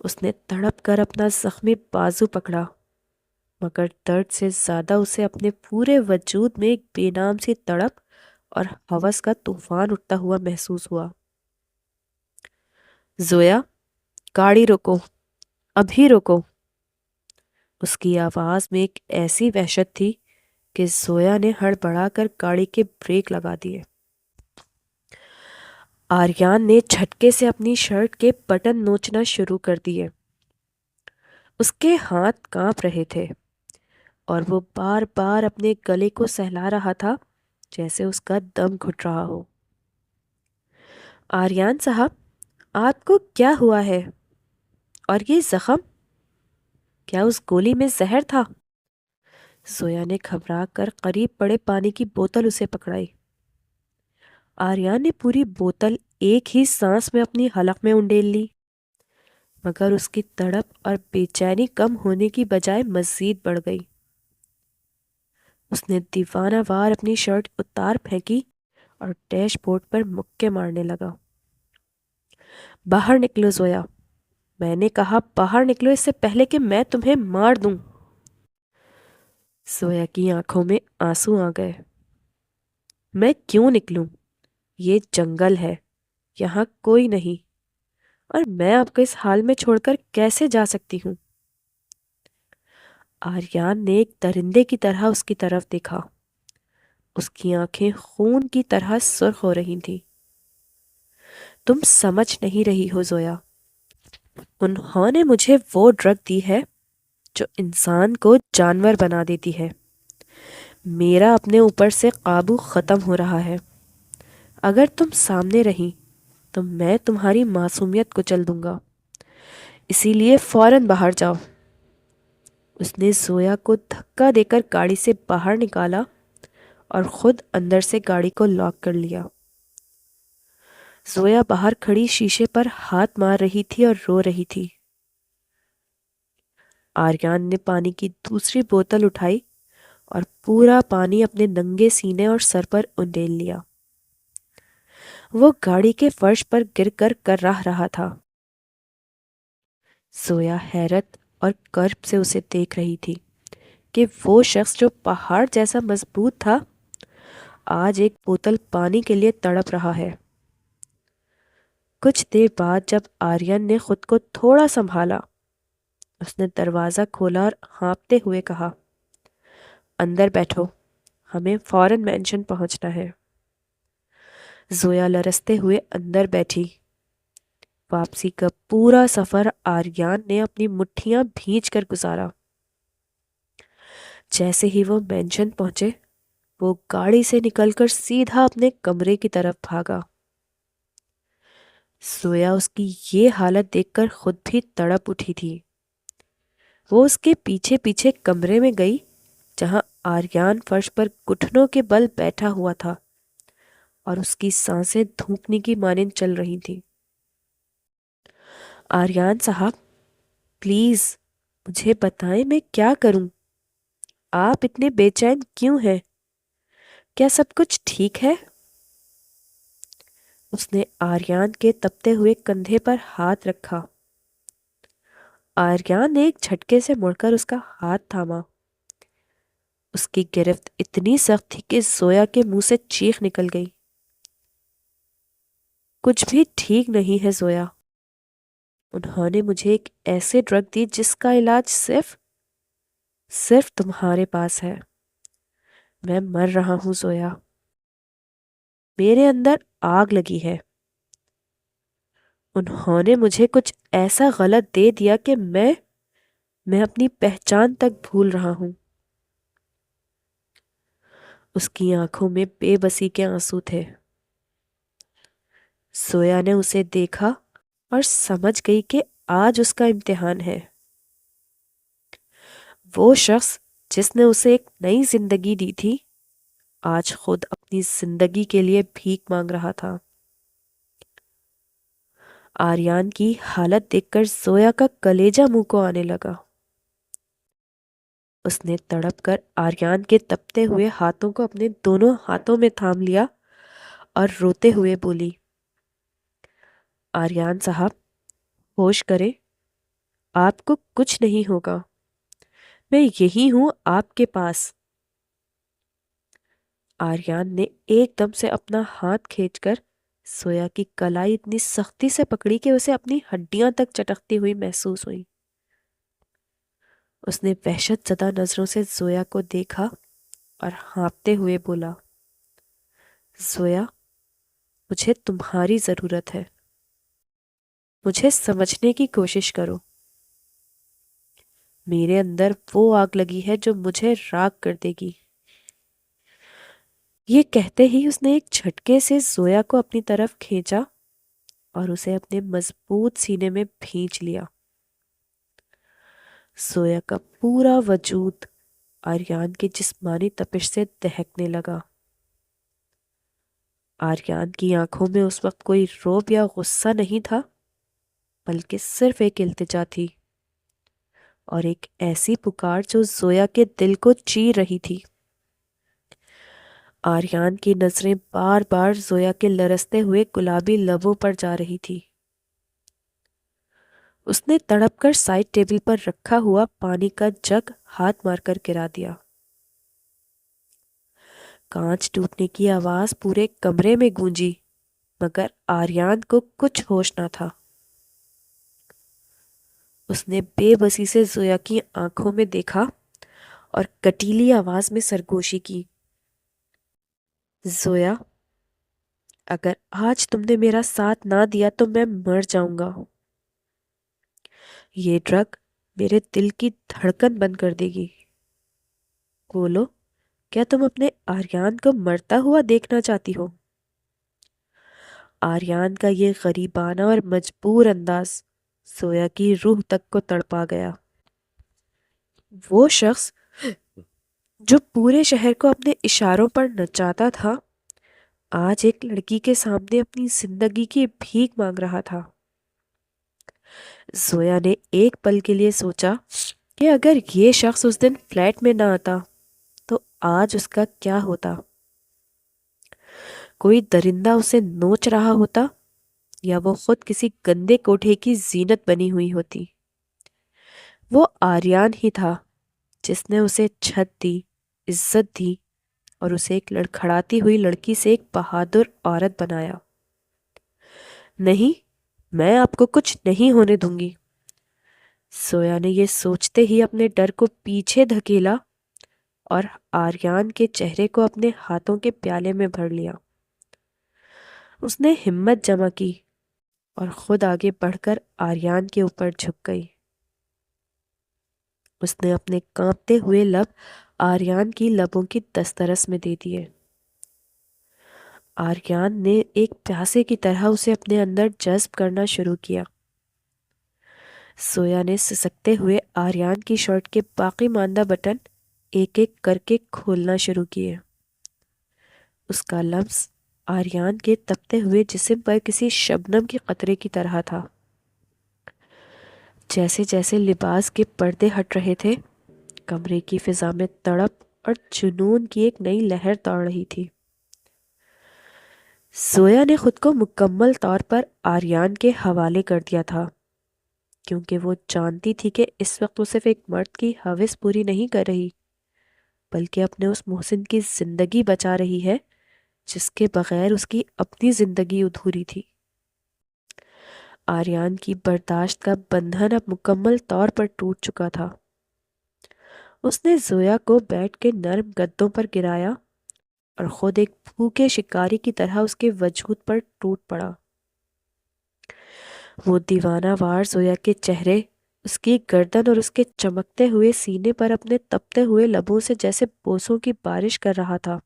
اس نے تڑپ کر اپنا زخمی بازو پکڑا مگر درد سے زیادہ اسے اپنے پورے وجود میں ایک بے نام سی تڑپ اور ہوس کا طوفان اٹھتا ہوا محسوس ہوا۔ زویا، گاڑی روکو، ابھی روکو۔ اس کی آواز میں ایک ایسی وحشت تھی کہ زویا نے ہڑبڑا کر گاڑی کے بریک لگا دیے۔ آریان نے جھٹکے سے اپنی شرٹ کے بٹن نوچنا شروع کر دیے۔ اس کے ہاتھ کانپ رہے تھے اور وہ بار بار اپنے گلے کو سہلا رہا تھا جیسے اس کا دم گھٹ رہا ہو۔ آریان صاحب، آپ کو کیا ہوا ہے؟ اور یہ زخم؟ کیا اس گولی میں زہر تھا؟ زویا نے گھبرا کر قریب پڑے پانی کی بوتل اسے پکڑائی۔ آریان نے پوری بوتل ایک ہی سانس میں اپنی حلق میں انڈیل لی، مگر اس کی تڑپ اور بے چینی کم ہونے کی بجائے مزید بڑھ گئی۔ اس نے دیوانہ وار اپنی شرٹ اتار پھینکی اور ڈیش بورڈ پر مکے مارنے لگا۔ باہر نکلو زویا، میں نے کہا باہر نکلو اس سے پہلے کہ میں تمہیں مار دوں۔ زویا کی آنکھوں میں آنسو آ گئے۔ میں کیوں نکلوں؟ یہ جنگل ہے، یہاں کوئی نہیں، اور میں آپ کو اس حال میں چھوڑ کر کیسے جا سکتی ہوں؟ آریان نے ایک درندے کی طرح اس کی طرف دیکھا۔ اس کی آنکھیں خون کی طرح سرخ ہو رہی تھیں۔ تم سمجھ نہیں رہی ہو زویا، انہوں نے مجھے وہ ڈرگ دی ہے جو انسان کو جانور بنا دیتی ہے۔ میرا اپنے اوپر سے قابو ختم ہو رہا ہے۔ اگر تم سامنے رہیں تو میں تمہاری معصومیت کو چل دوں گا، اسی لیے فوراً باہر جاؤ۔ اس نے زویا کو دھکا دے کر گاڑی سے باہر نکالا اور خود اندر سے گاڑی کو لاک کر لیا۔ زویا باہر کھڑی شیشے پر ہاتھ مار رہی تھی اور رو رہی تھی۔ آریان نے پانی کی دوسری بوتل اٹھائی اور پورا پانی اپنے ننگے سینے اور سر پر انڈیل لیا۔ وہ گاڑی کے فرش پر گر کر کراہ رہا تھا۔ زویا حیرت اور کرب سے اسے دیکھ رہی تھی کہ وہ شخص جو پہاڑ جیسا مضبوط تھا آج ایک بوتل پانی کے لیے تڑپ رہا ہے۔ کچھ دیر بعد جب آریان نے خود کو تھوڑا سنبھالا، اس نے دروازہ کھولا اور ہانپتے ہوئے کہا، اندر بیٹھو، ہمیں فوراً مینشن پہنچنا ہے۔ زویا لرزتے ہوئے اندر بیٹھی۔ واپسی کا پورا سفر آریان نے اپنی مٹھیاں بھینچ کر گزارا۔ جیسے ہی وہ مینشن پہنچے، وہ گاڑی سے نکل کر سیدھا اپنے کمرے کی طرف بھاگا۔ زویا اس کی یہ حالت دیکھ کر خود بھی تڑپ اٹھی تھی۔ وہ اس کے پیچھے پیچھے کمرے میں گئی جہاں آریان فرش پر گھٹنوں کے بل بیٹھا ہوا تھا اور اس کی سانسیں دھوکنے کی مانند چل رہی تھیں۔ آریان صاحب، پلیز مجھے بتائیں میں کیا کروں؟ آپ اتنے بے چین کیوں ہیں؟ کیا سب کچھ ٹھیک ہے؟ اس نے آریان کے تپتے ہوئے کندھے پر ہاتھ رکھا۔ آریان نے ایک جھٹکے سے مڑ کر اس کا ہاتھ تھاما۔ اس کی گرفت اتنی سخت تھی کہ زویا کے منہ سے چیخ نکل گئی۔ کچھ بھی ٹھیک نہیں ہے زویا، انہوں نے مجھے ایک ایسے ڈرگ دی جس کا علاج صرف تمہارے پاس ہے۔ میں مر رہا ہوں زویا، میرے اندر آگ لگی ہے۔ انہوں نے مجھے کچھ ایسا غلط دے دیا کہ میں اپنی پہچان تک بھول رہا ہوں۔ اس کی آنکھوں میں بے بسی کے آنسو تھے۔ زویا نے اسے دیکھا اور سمجھ گئی کہ آج اس کا امتحان ہے۔ وہ شخص جس نے اسے ایک نئی زندگی دی تھی آج خود اپنی زندگی کے لیے بھیک مانگ رہا تھا۔ آریان کی حالت دیکھ کر زویا کا کلیجہ منہ کو آنے لگا۔ اس نے تڑپ کر آریان کے تپتے ہوئے ہاتھوں کو اپنے دونوں ہاتھوں میں تھام لیا اور روتے ہوئے بولی، آریان صاحب، ہوش کریں، آپ کو کچھ نہیں ہوگا، میں یہی ہوں آپ کے پاس۔ آریان نے ایک دم سے اپنا ہاتھ کھینچ کر زویا کی کلائی اتنی سختی سے پکڑی کہ اسے اپنی ہڈیاں تک چٹکتی ہوئی محسوس ہوئی۔ اس نے وحشت زدہ نظروں سے زویا کو دیکھا اور ہانپتے ہوئے بولا، زویا، مجھے تمہاری ضرورت ہے، مجھے سمجھنے کی کوشش کرو، میرے اندر وہ آگ لگی ہے جو مجھے راکھ کر دے گی۔ یہ کہتے ہی اس نے ایک جھٹکے سے زویا کو اپنی طرف کھینچا اور اسے اپنے مضبوط سینے میں بھینچ لیا۔ زویا کا پورا وجود آریان کی جسمانی تپش سے دہکنے لگا۔ آریان کی آنکھوں میں اس وقت کوئی رعب یا غصہ نہیں تھا، بلکہ صرف ایک التجا تھی، اور ایک ایسی پکار جو زویا کے دل کو چیر رہی تھی۔ آریان کی نظریں بار بار زویا کے لرزتے ہوئے گلابی لبوں پر جا رہی تھی۔ اس نے تڑپ کر سائڈ ٹیبل پر رکھا ہوا پانی کا جگ ہاتھ مار کر گرا دیا۔ کانچ ٹوٹنے کی آواز پورے کمرے میں گونجی، مگر آریان کو کچھ ہوش نہ تھا۔ اس نے بے بسی سے زویا کی آنکھوں میں دیکھا اور کٹیلی آواز میں سرگوشی کی، زویا، اگر آج تم نے میرا ساتھ نہ دیا تو میں مر جاؤں گا۔ یہ ڈرگ میرے دل کی دھڑکن بند کر دے گی۔ بولو، کیا تم اپنے آریان کو مرتا ہوا دیکھنا چاہتی ہو؟ آریان کا یہ غریبانہ اور مجبور انداز زویا کی روح تک کو تڑپا گیا۔ وہ شخص جو پورے شہر کو اپنے اشاروں پر نچاتا تھا، آج ایک لڑکی کے سامنے اپنی زندگی کی بھیک مانگ رہا تھا۔ زویا نے ایک پل کے لیے سوچا کہ اگر یہ شخص اس دن فلیٹ میں نہ آتا تو آج اس کا کیا ہوتا؟ کوئی درندہ اسے نوچ رہا ہوتا، یا وہ خود کسی گندے کوٹھے کی زینت بنی ہوئی ہوتی۔ وہ آریان ہی تھا جس نے اسے چھت دی، عزت دی، اور اسے ایک لڑکھڑاتی ہوئی لڑکی سے ایک بہادر عورت بنایا۔ نہیں، میں آپ کو کچھ نہیں ہونے دوں گی۔ زویا نے یہ سوچتے ہی اپنے ڈر کو پیچھے دھکیلا اور آریان کے چہرے کو اپنے ہاتھوں کے پیالے میں بھر لیا۔ اس نے ہمت جمع کی اور خود آگے بڑھ کر آریان کے اوپر جھک گئی۔ اس نے اپنے کانپتے ہوئے لب آریان کی لبوں کی دسترس میں دے دیے۔ آریان نے ایک پیاسے کی طرح اسے اپنے اندر جذب کرنا شروع کیا۔ زویا نے سسکتے ہوئے آریان کی شرٹ کے باقی ماندہ بٹن ایک ایک کر کے کھولنا شروع کیے۔ اس کا لمس آریان کے تپتے ہوئے جسم پر کسی شبنم کے قطرے کی طرح تھا۔ جیسے جیسے لباس کے پردے ہٹ رہے تھے، کمرے کی فضا میں تڑپ اور جنون کی ایک نئی لہر دوڑ رہی تھی۔ زویا نے خود کو مکمل طور پر آریان کے حوالے کر دیا تھا، کیونکہ وہ جانتی تھی کہ اس وقت وہ صرف ایک مرد کی ہوس پوری نہیں کر رہی، بلکہ اپنے اس محسن کی زندگی بچا رہی ہے جس کے بغیر اس کی اپنی زندگی ادھوری تھی۔ آریان کی برداشت کا بندھن اب مکمل طور پر ٹوٹ چکا تھا۔ اس نے زویا کو بیٹھ کے نرم گدوں پر گرایا اور خود ایک بھوکے شکاری کی طرح اس کے وجود پر ٹوٹ پڑا۔ وہ دیوانہ وار زویا کے چہرے، اس کی گردن اور اس کے چمکتے ہوئے سینے پر اپنے تپتے ہوئے لبوں سے جیسے بوسوں کی بارش کر رہا تھا۔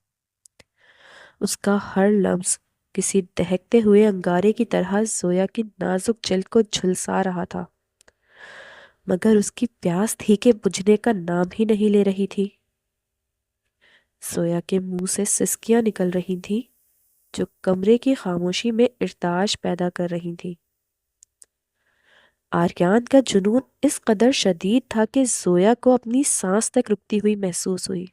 اس کا ہر لمس کسی دہکتے ہوئے انگارے کی طرح زویا کی نازک جلد کو جھلسا رہا تھا، مگر اس کی پیاس تھی کہ بجھنے کا نام ہی نہیں لے رہی تھی۔ زویا کے منہ سے سسکیاں نکل رہی تھیں جو کمرے کی خاموشی میں ارتعاش پیدا کر رہی تھیں۔ آریان کا جنون اس قدر شدید تھا کہ زویا کو اپنی سانس تک رکتی ہوئی محسوس ہوئی۔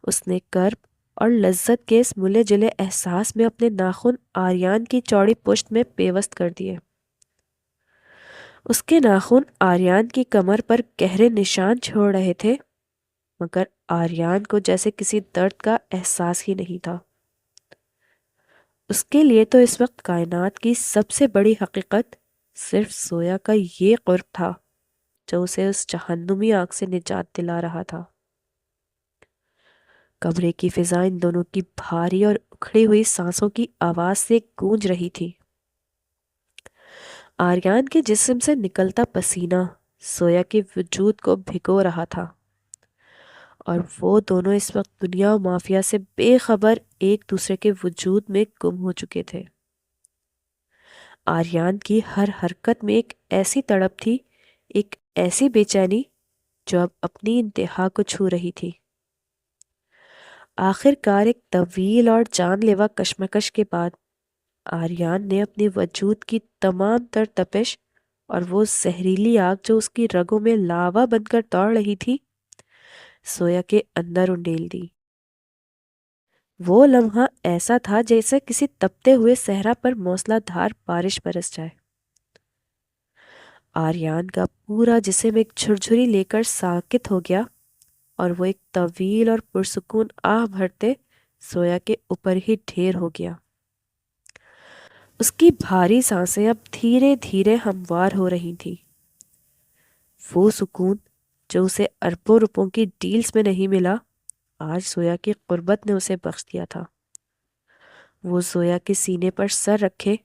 اس نے کرب اور لذت کے اس ملے جلے احساس میں اپنے ناخن آریان کی چوڑی پشت میں پیوست کر دیے۔ اس کے ناخن آریان کی کمر پر گہرے نشان چھوڑ رہے تھے، مگر آریان کو جیسے کسی درد کا احساس ہی نہیں تھا۔ اس کے لیے تو اس وقت کائنات کی سب سے بڑی حقیقت صرف زویا کا یہ قرب تھا۔ جو اسے اس جہنمی آگ سے نجات دلا رہا تھا۔ کمرے کی فضا ان دونوں کی بھاری اور اکھڑی ہوئی سانسوں کی آواز سے گونج رہی تھی۔ آریان کے جسم سے نکلتا پسینہ سویا کے وجود کو بھگو رہا تھا، اور وہ دونوں اس وقت دنیا و مافیا سے بے خبر ایک دوسرے کے وجود میں گم ہو چکے تھے۔ آریان کی ہر حرکت میں ایک ایسی تڑپ تھی، ایک ایسی بے چینی جو اب اپنی انتہا کو چھو رہی تھی۔ آخر کار ایک طویل اور جان لیوا کشمکش کے بعد آریان نے اپنے وجود کی تمام تر تپش اور وہ زہریلی آگ جو اس کی رگوں میں لاوا بن کر دوڑ رہی تھی، سویا کے اندر انڈیل دی۔ وہ لمحہ ایسا تھا جیسے کسی تپتے ہوئے صحرا پر موسلا دھار بارش برس جائے۔ آریان کا پورا جسم ایک جھرجھری لے کر ساکت ہو گیا، اور وہ ایک طویل اور پرسکون آہ بھرتے سویا کے اوپر ہی ڈھیر ہو گیا۔ اس کی بھاری سانسیں اب دھیرے دھیرے ہموار ہو رہی تھیں۔ وہ سکون جو اسے اربوں روپوں کی ڈیلز میں نہیں ملا، آج سویا کی قربت نے اسے بخش دیا تھا۔ وہ سویا کے سینے پر سر رکھے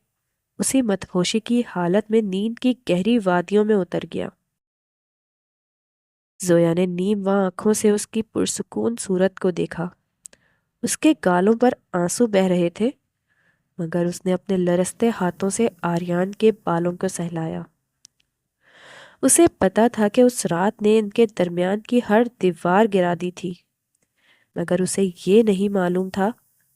اسی مدہوشی کی حالت میں نیند کی گہری وادیوں میں اتر گیا۔ زویا نے نیم واں آنکھوں سے اس کی پرسکون صورت کو دیکھا۔ اس کے گالوں پر آنسو بہہ رہے تھے، مگر اس نے اپنے لرزتے ہاتھوں سے آریان کے بالوں کو سہلایا۔ اسے پتا تھا کہ اس رات نے ان کے درمیان کی ہر دیوار گرا دی تھی، مگر اسے یہ نہیں معلوم تھا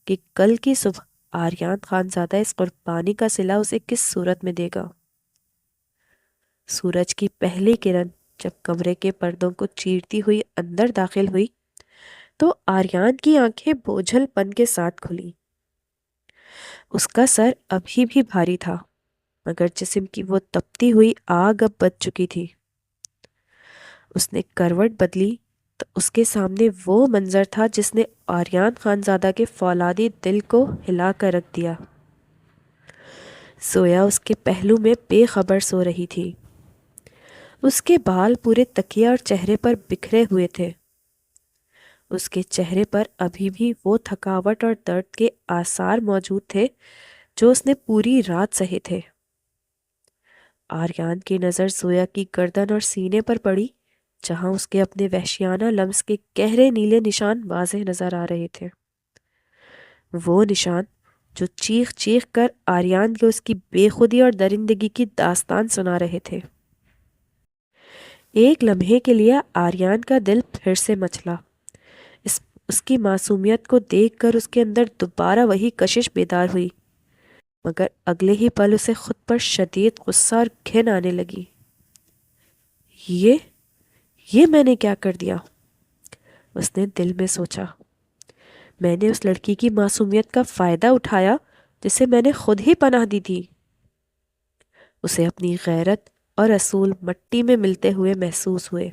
کہ کل کی صبح آریان خانزادہ اس قربانی کا صلہ اسے کس صورت میں دے گا۔ سورج کی پہلی کرن جب کمرے کے پردوں کو چیرتی ہوئی اندر داخل ہوئی تو آریان کی آنکھیں بوجھل پن کے ساتھ کھلی۔ اس کا سر ابھی بھی بھاری تھا، مگر جسم کی وہ تپتی ہوئی آگ اب بجھ چکی تھی۔ اس نے کروٹ بدلی تو اس کے سامنے وہ منظر تھا جس نے آریان خانزادہ کے فولادی دل کو ہلا کر رکھ دیا۔ سویا اس کے پہلو میں بے خبر سو رہی تھی۔ اس کے بال پورے تکیے اور چہرے پر بکھرے ہوئے تھے۔ اس کے چہرے پر ابھی بھی وہ تھکاوٹ اور درد کے آثار موجود تھے جو اس نے پوری رات سہے تھے۔ آریان کی نظر سویا کی گردن اور سینے پر پڑی، جہاں اس کے اپنے وحشیانہ لمس کے گہرے نیلے نشان واضح نظر آ رہے تھے۔ وہ نشان جو چیخ چیخ کر آریان کے اس کی بے خودی اور درندگی کی داستان سنا رہے تھے۔ ایک لمحے کے لیے آریان کا دل پھر سے مچلا۔ اس کی معصومیت کو دیکھ کر اس کے اندر دوبارہ وہی کشش بیدار ہوئی، مگر اگلے ہی پل اسے خود پر شدید غصہ اور گھن آنے لگی۔ یہ میں نے کیا کر دیا؟ اس نے دل میں سوچا۔ میں نے اس لڑکی کی معصومیت کا فائدہ اٹھایا جسے میں نے خود ہی پناہ دی تھی۔ اسے اپنی غیرت اور اصول مٹی میں ملتے ہوئے محسوس ہوئے۔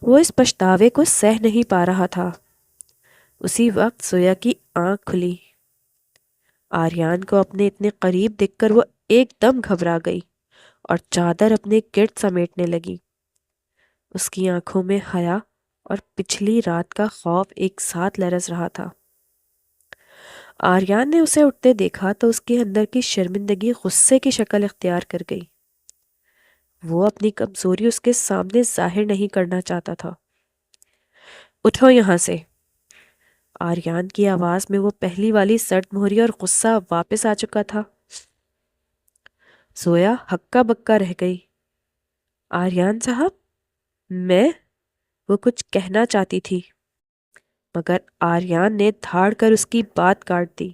وہ اس پچھتاوے کو سہ نہیں پا رہا تھا۔ اسی وقت سویا کی آنکھ کھلی۔ آریان کو اپنے اتنے قریب دیکھ کر وہ ایک دم گھبرا گئی اور چادر اپنے گرد سمیٹنے لگی۔ اس کی آنکھوں میں حیا اور پچھلی رات کا خوف ایک ساتھ لرز رہا تھا۔ آریان نے اسے اٹھتے دیکھا تو اس کے اندر کی شرمندگی غصے کی شکل اختیار کر گئی۔ وہ اپنی کمزوری اس کے سامنے ظاہر نہیں کرنا چاہتا تھا۔ اٹھو یہاں سے۔ آریان کی آواز میں وہ پہلی والی سرد مہری اور غصہ واپس آ چکا تھا۔ زویا ہکا بکا رہ گئی۔ آریان صاحب، وہ کچھ کہنا چاہتی تھی، مگر آریان نے دھاڑ کر اس کی بات کاٹ دی۔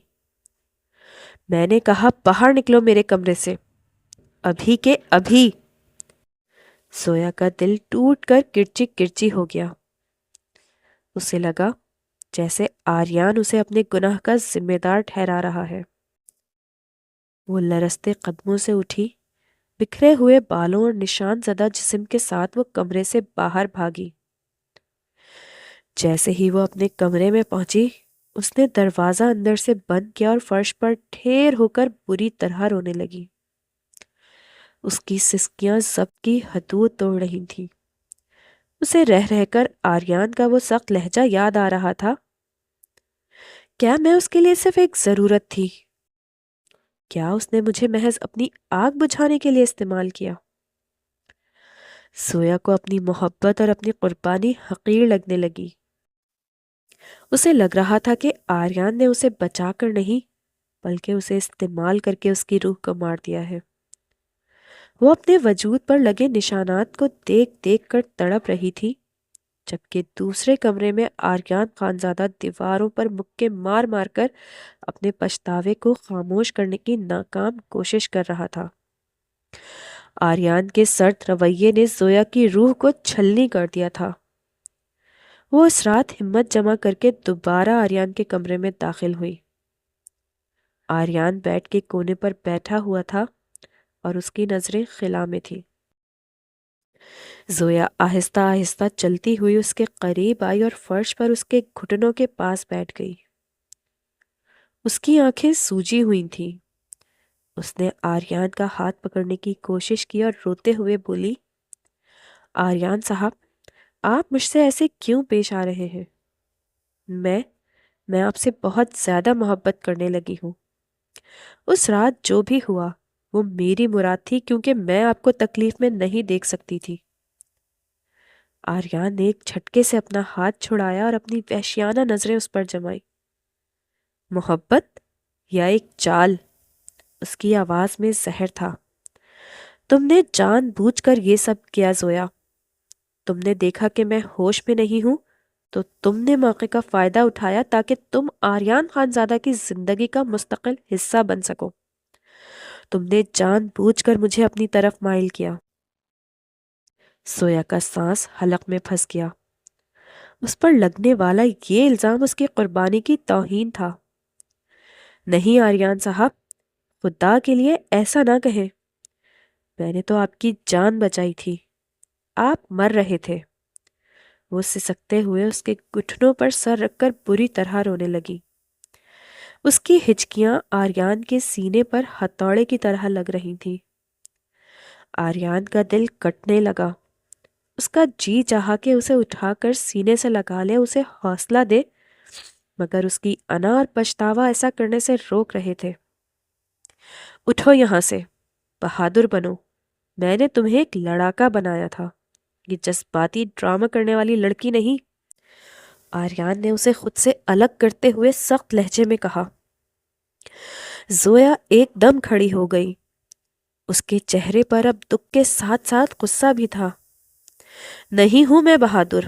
میں نے کہا باہر نکلو میرے کمرے سے، ابھی کے ابھی۔ سویا کا دل ٹوٹ کر کرچی کرچی ہو گیا۔ اسے لگا جیسے آریان اسے اپنے گناہ کا ذمہ دار ٹھہرا رہا ہے۔ وہ لرزتے قدموں سے اٹھی، بکھرے ہوئے بالوں اور نشان زدہ جسم کے ساتھ وہ کمرے سے باہر بھاگی۔ جیسے ہی وہ اپنے کمرے میں پہنچی، اس نے دروازہ اندر سے بند کیا اور فرش پر ڈھیر ہو کر بری طرح رونے لگی۔ اس کی سسکیاں ضبط کی حدود توڑ رہی تھیں۔ اسے رہ رہ کر آریان کا وہ سخت لہجہ یاد آ رہا تھا۔ کیا میں اس کے لیے صرف ایک ضرورت تھی؟ کیا اس نے مجھے محض اپنی آگ بجھانے کے لیے استعمال کیا؟ زویا کو اپنی محبت اور اپنی قربانی حقیر لگنے لگی۔ اسے لگ رہا تھا کہ آریان نے اسے بچا کر نہیں بلکہ اسے استعمال کر کے اس کی روح کو مار دیا ہے۔ وہ اپنے وجود پر لگے نشانات کو دیکھ دیکھ کر تڑپ رہی تھی، جبکہ دوسرے کمرے میں آریان خانزادہ دیواروں پر مکے مار مار کر اپنے پچھتاوے کو خاموش کرنے کی ناکام کوشش کر رہا تھا۔ آریان کے سرد رویے نے زویا کی روح کو چھلنی کر دیا تھا۔ وہ اس رات ہمت جمع کر کے دوبارہ آریان کے کمرے میں داخل ہوئی۔ آریان بیڈ کے کونے پر بیٹھا ہوا تھا اور اس کی نظریں خلا میں تھی۔ زویا آہستہ آہستہ چلتی ہوئی اس کے قریب آئی اور فرش پر اس کے گھٹنوں کے پاس بیٹھ گئی۔ اس کی آنکھیں سوجی ہوئی تھیں۔ اس نے آریان کا ہاتھ پکڑنے کی کوشش کی اور روتے ہوئے بولی، آریان صاحب، آپ مجھ سے ایسے کیوں پیش آ رہے ہیں؟ میں آپ سے بہت زیادہ محبت کرنے لگی ہوں۔ اس رات جو بھی ہوا وہ میری مراد تھی، کیونکہ میں آپ کو تکلیف میں نہیں دیکھ سکتی تھی۔ آریان نے ایک جھٹکے سے اپنا ہاتھ چھڑایا اور اپنی وحشیانہ نظریں اس پر جمائی۔ محبت یا ایک چال؟ اس کی آواز میں زہر تھا۔ تم نے جان بوجھ کر یہ سب کیا زویا۔ تم نے دیکھا کہ میں ہوش میں نہیں ہوں تو تم نے موقع کا فائدہ اٹھایا تاکہ تم آریان خانزادہ کی زندگی کا مستقل حصہ بن سکو۔ تم نے جان بوجھ کر مجھے اپنی طرف مائل کیا۔ زویا کا سانس حلق میں پھنس گیا۔ اس پر لگنے والا یہ الزام اس کی قربانی کی توہین تھا۔ نہیں آریان صاحب، خدا کے لیے ایسا نہ کہیں۔ میں نے تو آپ کی جان بچائی تھی، آپ مر رہے تھے۔ وہ سسکتے ہوئے اس کے گھٹنوں پر سر رکھ کر بری طرح رونے لگی۔ اس کی ہچکیاں آریان کے سینے پر ہتھوڑے کی طرح لگ رہی تھیں۔ آریان کا دل کٹنے لگا۔ اس کا جی چاہا کہ اسے اٹھا کر سینے سے لگا لے، اسے حوصلہ دے، مگر اس کی انا اور پچھتاوا ایسا کرنے سے روک رہے تھے۔ اٹھو یہاں سے، بہادر بنو۔ میں نے تمہیں ایک لڑاکا بنایا تھا، یہ جذباتی ڈرامہ کرنے والی لڑکی نہیں۔ آریان نے اسے خود سے الگ کرتے ہوئے سخت لہجے میں کہا۔ زویا ایک دم کھڑی ہو گئی۔ اس کے چہرے پر اب دکھ کے ساتھ ساتھ غصہ بھی تھا۔ نہیں ہوں میں بہادر۔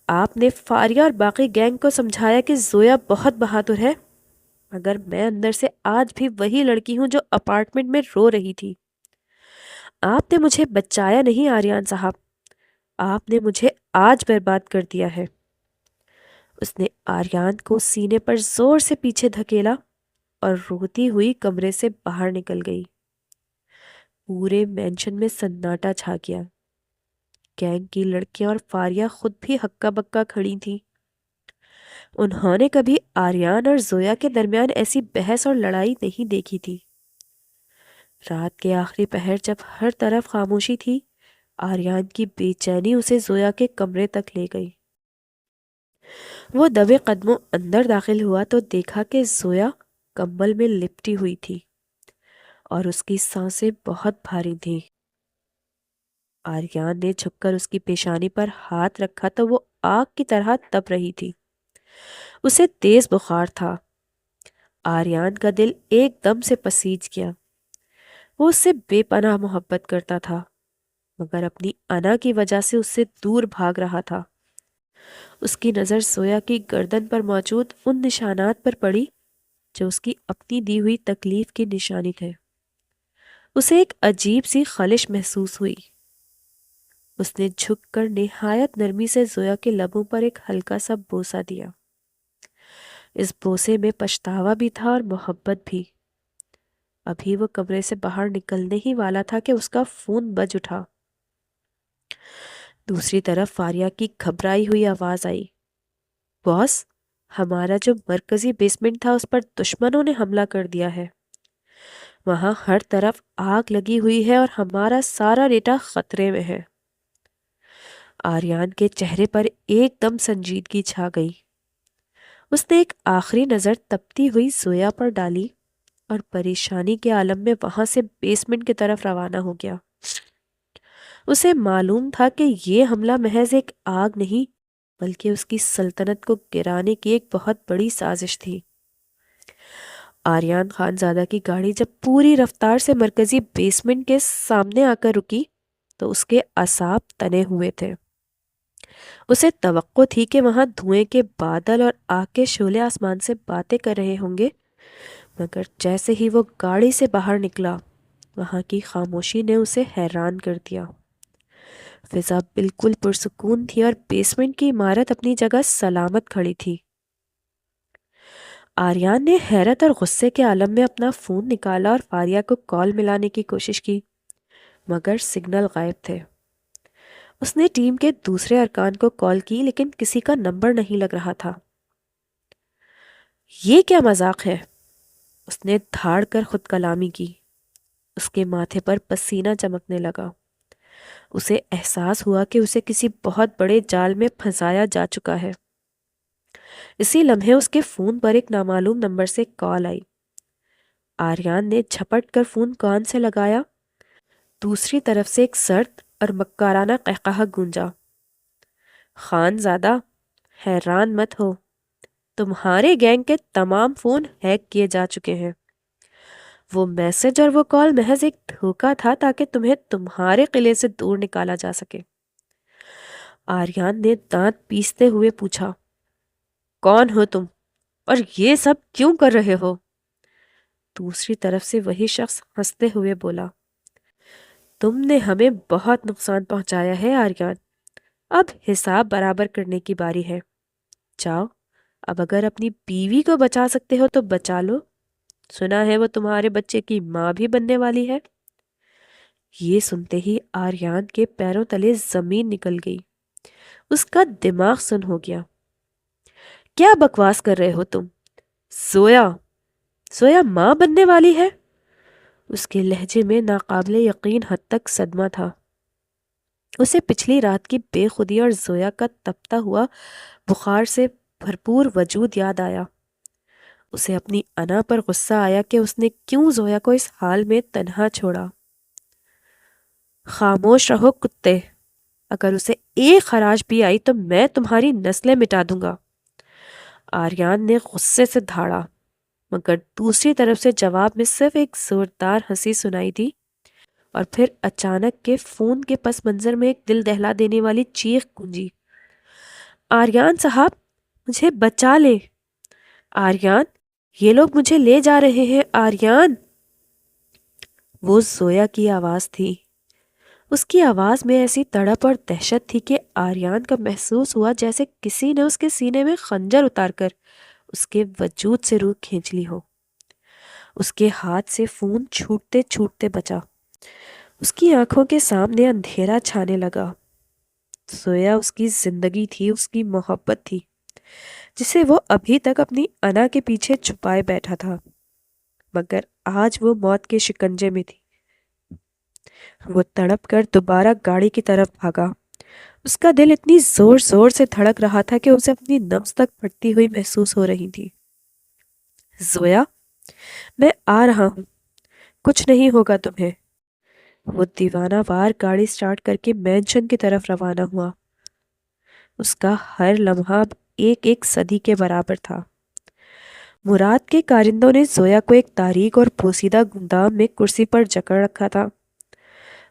آپ نے فاریہ اور باقی گینگ کو سمجھایا کہ زویا بہت بہادر ہے، مگر میں اندر سے آج بھی وہی لڑکی ہوں جو اپارٹمنٹ میں رو رہی تھی۔ آپ نے مجھے بچایا نہیں آریان صاحب، آپ نے مجھے آج برباد کر دیا ہے۔ اس نے آریان کو سینے پر زور سے پیچھے دھکیلا اور روتی ہوئی کمرے سے باہر نکل گئی۔ پورے مینشن میں سناٹا چھا گیا۔ گینگ کی لڑکیاں اور فاریہ خود بھی ہکا بکا کھڑی تھیں۔ انہوں نے کبھی آریان اور زویا کے درمیان ایسی بحث اور لڑائی نہیں دیکھی تھی۔ رات کے آخری پہر جب ہر طرف خاموشی تھی، آریان کی بے چینی اسے زویا کے کمرے تک لے گئی۔ وہ دبے قدموں اندر داخل ہوا تو دیکھا کہ زویا کمبل میں لپٹی ہوئی تھی اور اس کی سانسیں بہت بھاری تھیں۔ آریان نے جھک کر اس کی پیشانی پر ہاتھ رکھا تو وہ آگ کی طرح تپ رہی تھی۔ اسے تیز بخار تھا۔ آریان کا دل ایک دم سے پسیج گیا۔ وہ اس سے بے پناہ محبت کرتا تھا، مگر اپنی انا کی وجہ سے اس سے دور بھاگ رہا تھا۔ اس کی نظر زویا کی گردن پر موجود ان نشانات پر پڑی جو اس کی اپنی دی ہوئی تکلیف کی نشانی تھے۔ اسے ایک عجیب سی خلش محسوس ہوئی۔ اس نے جھک کر نہایت نرمی سے زویا کے لبوں پر ایک ہلکا سا بوسہ دیا۔ اس بوسے میں پچھتاوا بھی تھا اور محبت بھی۔ ابھی وہ کمرے سے باہر نکلنے ہی والا تھا کہ اس کا فون بج اٹھا۔ دوسری طرف فاریہ کی گھبرائی ہوئی آواز آئی، باس، ہمارا جو مرکزی بیسمنٹ تھا اس پر دشمنوں نے حملہ کر دیا ہے۔ وہاں ہر طرف آگ لگی ہوئی ہے اور ہمارا سارا ڈیٹا خطرے میں ہے۔ آریان کے چہرے پر ایک دم سنجیدگی چھا گئی۔ اس نے ایک آخری نظر تپتی ہوئی زویا پر ڈالی اور پریشانی کے عالم میں وہاں سے بیسمنٹ کی طرف روانہ ہو گیا۔ اسے معلوم تھا کہ یہ حملہ محض ایک آگ نہیں بلکہ اس کی سلطنت کو گرانے کی ایک بہت بڑی سازش تھی۔ آریان خان زادہ کی گاڑی جب پوری رفتار سے مرکزی بیسمنٹ کے سامنے آ کر رکی تو اس کے اعصاب تنے ہوئے تھے۔ اسے توقع تھی کہ وہاں دھوئیں کے بادل اور آگ کے شعلے آسمان سے باتیں کر رہے ہوں گے، مگر جیسے ہی وہ گاڑی سے باہر نکلا وہاں کی خاموشی نے اسے حیران کر دیا۔ فضا بالکل پرسکون تھی اور بیسمنٹ کی عمارت اپنی جگہ سلامت کھڑی تھی۔ آریان نے حیرت اور غصے کے عالم میں اپنا فون نکالا اور فاریہ کو کال ملانے کی کوشش کی، مگر سگنل غائب تھے۔ اس نے ٹیم کے دوسرے ارکان کو کال کی لیکن کسی کا نمبر نہیں لگ رہا تھا۔ یہ کیا مذاق ہے؟ اس نے دھاڑ کر خود کلامی کی۔ اس کے ماتھے پر پسینہ چمکنے لگا۔ اسے احساس ہوا کہ اسے کسی بہت بڑے جال میں پھنسایا جا چکا ہے۔ اسی لمحے اس کے فون پر ایک نامعلوم نمبر سے کال آئی۔ آریان نے جھپٹ کر فون کان سے لگایا۔ دوسری طرف سے ایک سرد اور مکارانہ قہقہہ گونجا۔ خان زادہ، حیران مت ہو، تمہارے گینگ کے تمام فون ہیک کیے جا چکے ہیں۔ وہ میسج اور وہ کال محض ایک دھوکہ تھا تاکہ تمہیں تمہارے قلعے سے دور نکالا جا سکے۔ آریان نے دانت پیستے ہوئے پوچھا، کون ہو تم اور یہ سب کیوں کر رہے ہو؟ دوسری طرف سے وہی شخص ہنستے ہوئے بولا، تم نے ہمیں بہت نقصان پہنچایا ہے آریان، اب حساب برابر کرنے کی باری ہے۔ جاؤ، اب اگر اپنی بیوی کو بچا سکتے ہو تو بچا لو، سنا ہے وہ تمہارے بچے کی ماں بھی بننے والی ہے۔ یہ سنتے ہی آریان کے پیروں تلے زمین نکل گئی۔ اس کا دماغ سن ہو گیا۔ کیا بکواس کر رہے ہو تم؟ زویا ماں بننے والی ہے؟ اس کے لہجے میں ناقابل یقین حد تک صدمہ تھا۔ اسے پچھلی رات کی بے خودی اور زویا کا تپتا ہوا بخار سے بھرپور وجود یاد آیا۔ اسے اپنی انا پر غصہ آیا کہ اس نے کیوں زویا کو اس حال میں تنہا چھوڑا۔ خاموش رہو کتے، اگر اسے ایک خراش بھی آئی تو میں تمہاری نسلیں مٹا دوں گا۔ آریان نے غصے سے دھاڑا، مگر دوسری طرف سے جواب میں صرف ایک زوردار ہنسی سنائی دی اور پھر اچانک کے فون کے پس منظر میں ایک دل دہلا دینے والی چیخ گونجی، آریان صاحب، مجھے بچا لیں! آریان، یہ لوگ مجھے لے جا رہے ہیں، آریان! وہ زویا کی آواز تھی۔ اس کی آواز میں ایسی تڑپ اور دہشت تھی کہ آریان کو محسوس ہوا جیسے کسی نے اس کے سینے میں خنجر اتار کر اس کے وجود سے روح کھینچ لی ہو۔ اس کے ہاتھ سے فون چھوٹتے چھوٹتے بچا۔ اس کی آنکھوں کے سامنے اندھیرا چھانے لگا۔ زویا اس کی زندگی تھی، اس کی محبت تھی، جسے وہ ابھی تک اپنی انا کے پیچھے چھپائے بیٹھا تھا، مگر آج وہ موت کے شکنجے میں تھی۔ وہ تڑپ کر دوبارہ گاڑی کی طرف بھاگا۔ اس کا دل اتنی زور زور سے دھڑک رہا تھا کہ اسے اپنی نبض تک پھٹتی ہوئی محسوس ہو رہی تھی۔ زویا، میں آ رہا ہوں، کچھ نہیں ہوگا تمہیں۔ وہ دیوانہ وار گاڑی سٹارٹ کر کے مینشن کی طرف روانہ ہوا۔ اس کا ہر لمحہ اب ایک ایک صدی کے برابر تھا۔ مراد کے کارندوں نے زویا کو ایک تاریک اور پوسیدہ گودام میں کرسی پر جکڑ رکھا تھا۔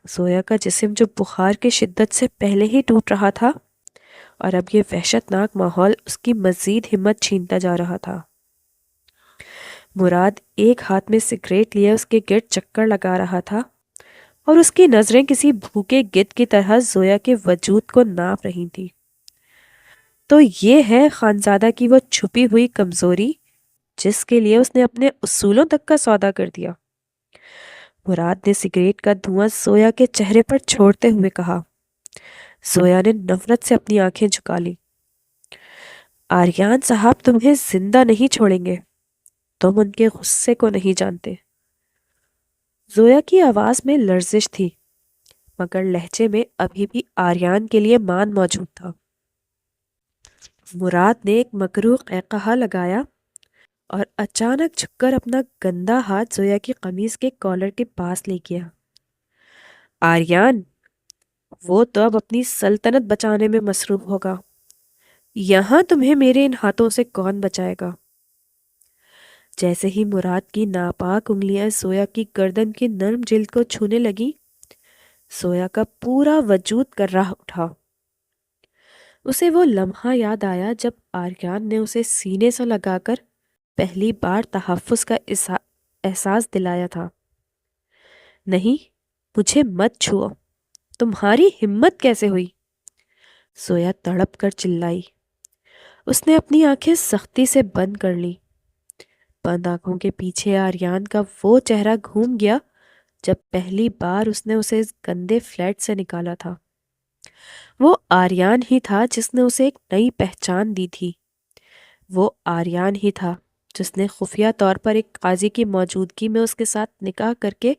زویا کا جسم جو بخار کی شدت سے پہلے ہی ٹوٹ رہا تھا اور اب یہ وحشت ناک ماحول اس کی مزید ہمت چھینتا جا رہا تھا۔ مراد ایک ہاتھ میں سگریٹ لیے اس کے گرد چکر لگا رہا تھا اور اس کی نظریں کسی بھوکے گدھ کی طرح زویا کے وجود کو ناپ رہی تھیں۔ تو یہ ہے خانزادہ کی وہ چھپی ہوئی کمزوری جس کے لیے اس نے اپنے اصولوں تک کا سودا کر دیا۔ مراد نے سگریٹ کا دھواں زویا کے چہرے پر چھوڑتے ہوئے کہا۔ زویا نے نفرت سے اپنی آنکھیں جھکا لی۔ آریان صاحب تمہیں زندہ نہیں چھوڑیں گے، تم ان کے غصے کو نہیں جانتے۔ زویا کی آواز میں لرزش تھی، مگر لہجے میں ابھی بھی آریان کے لیے مان موجود تھا۔ مراد نے ایک مکروہ قہقہا لگایا اور اچانک جھک کر اپنا گندا ہاتھ زویا کی قمیص کے کالر کے پاس لے گیا۔ آریان، وہ تو اب اپنی سلطنت بچانے میں مصروف ہوگا، یہاں تمہیں میرے ان ہاتھوں سے کون بچائے گا؟ جیسے ہی مراد کی ناپاک انگلیاں زویا کی گردن کی نرم جلد کو چھونے لگی، زویا کا پورا وجود کررا اٹھا۔ اسے وہ لمحہ یاد آیا جب آریان نے اسے سینے سے لگا کر پہلی بار تحفظ کا احساس دلایا تھا۔ نہیں، مجھے مت چھوؤ، تمہاری ہمت کیسے ہوئی؟ زویا تڑپ کر چلائی۔ اس نے اپنی آنکھیں سختی سے بند کر لی۔ بند آنکھوں کے پیچھے آریان کا وہ چہرہ گھوم گیا جب پہلی بار اس نے اسے اس گندے فلیٹ سے نکالا تھا۔ وہ آریان ہی تھا جس نے اسے ایک نئی پہچان دی تھی۔ وہ آریان ہی تھا جس نے خفیہ طور پر ایک قاضی کی موجودگی میں اس کے ساتھ نکاح کر کے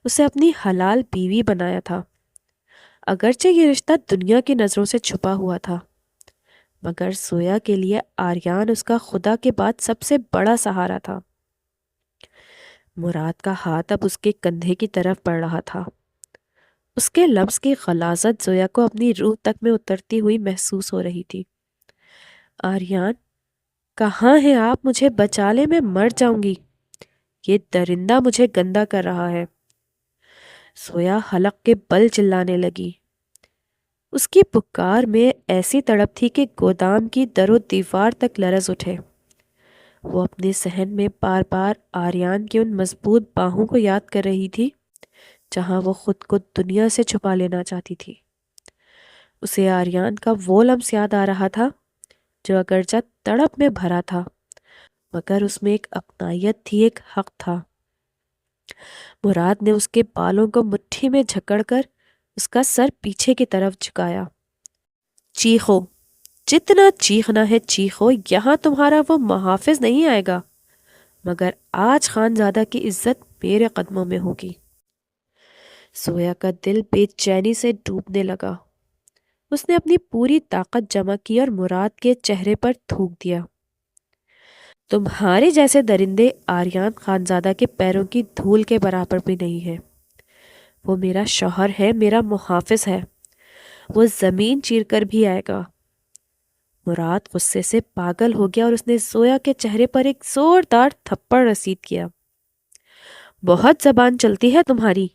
اسے اپنی حلال بیوی بنایا تھا۔ اگرچہ یہ رشتہ دنیا کی نظروں سے چھپا ہوا تھا، مگر زویا کے لیے آریان اس کا خدا کے بعد سب سے بڑا سہارا تھا۔ مراد کا ہاتھ اب اس کے کندھے کی طرف بڑھ رہا تھا۔ اس کے لمس کی غلاظت زویا کو اپنی روح تک میں اترتی ہوئی محسوس ہو رہی تھی۔ آریان، کہاں ہیں آپ؟ مجھے بچا لے، میں مر جاؤں گی، یہ درندہ مجھے گندا کر رہا ہے۔ زویا حلق کے بل چلانے لگی۔ اس کی پکار میں ایسی تڑپ تھی کہ گودام کی در و دیوار تک لرز اٹھے۔ وہ اپنے ذہن میں بار بار آریان کی ان مضبوط باہوں کو یاد کر رہی تھی جہاں وہ خود کو دنیا سے چھپا لینا چاہتی تھی۔ اسے آریان کا وہ لمس یاد آ رہا تھا جو اگرچہ تڑپ میں بھرا تھا، مگر اس میں ایک اپنائیت تھی، ایک حق تھا۔ مراد نے اس کے بالوں کو مٹھی میں جھکڑ کر اس کا سر پیچھے کی طرف جھکایا۔ چیخو، جتنا چیخنا ہے چیخو، یہاں تمہارا وہ محافظ نہیں آئے گا، مگر آج خانزادہ کی عزت میرے قدموں میں ہوگی۔ زویا کا دل بے چینی سے ڈوبنے لگا۔ اس نے اپنی پوری طاقت جمع کی اور مراد کے چہرے پر تھوک دیا۔ تمہارے جیسے درندے آریان خانزادہ کے پیروں کی دھول کے برابر بھی نہیں ہے۔ وہ میرا شوہر ہے، میرا محافظ ہے، وہ زمین چیر کر بھی آئے گا۔ مراد غصے سے پاگل ہو گیا اور اس نے زویا کے چہرے پر ایک زوردار تھپڑ رسید کیا۔ بہت زبان چلتی ہے تمہاری،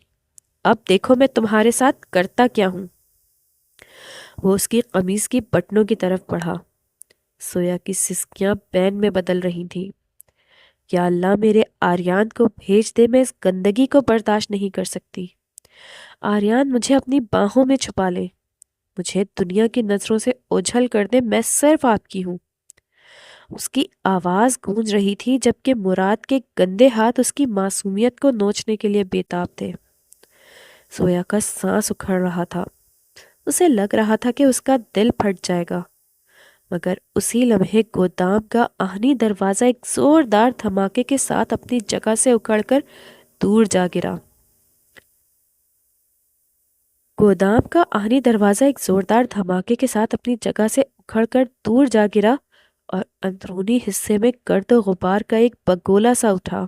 اب دیکھو میں تمہارے ساتھ کرتا کیا ہوں۔ وہ اس کی قمیص کی بٹنوں کی طرف بڑھا۔ زویا کی سسکیاں بین میں بدل رہی تھیں۔ یا اللہ، میرے آریان کو بھیج دے، میں اس گندگی کو برداشت نہیں کر سکتی۔ آریان، مجھے اپنی باہوں میں چھپا لے، مجھے دنیا کی نظروں سے اوجھل کر دے، میں صرف آپ کی ہوں۔ اس کی آواز گونج رہی تھی جبکہ مراد کے گندے ہاتھ اس کی معصومیت کو نوچنے کے لیے بےتاب تھے۔ زویا کا سانس اکھڑ رہا تھا۔ اسے لگ رہا تھا کہ اس کا دل پھٹ جائے گا، مگر اسی لمحے گودام کا آہنی دروازہ ایک زوردار دھماکے کے ساتھ اپنی جگہ سے اکھڑ کر دور جا گرا۔ گودام کا آہنی دروازہ ایک زوردار دھماکے کے ساتھ اپنی جگہ سے اکھڑ کر دور جا گرا اور اندرونی حصے میں گرد و غبار کا ایک بگولا سا اٹھا۔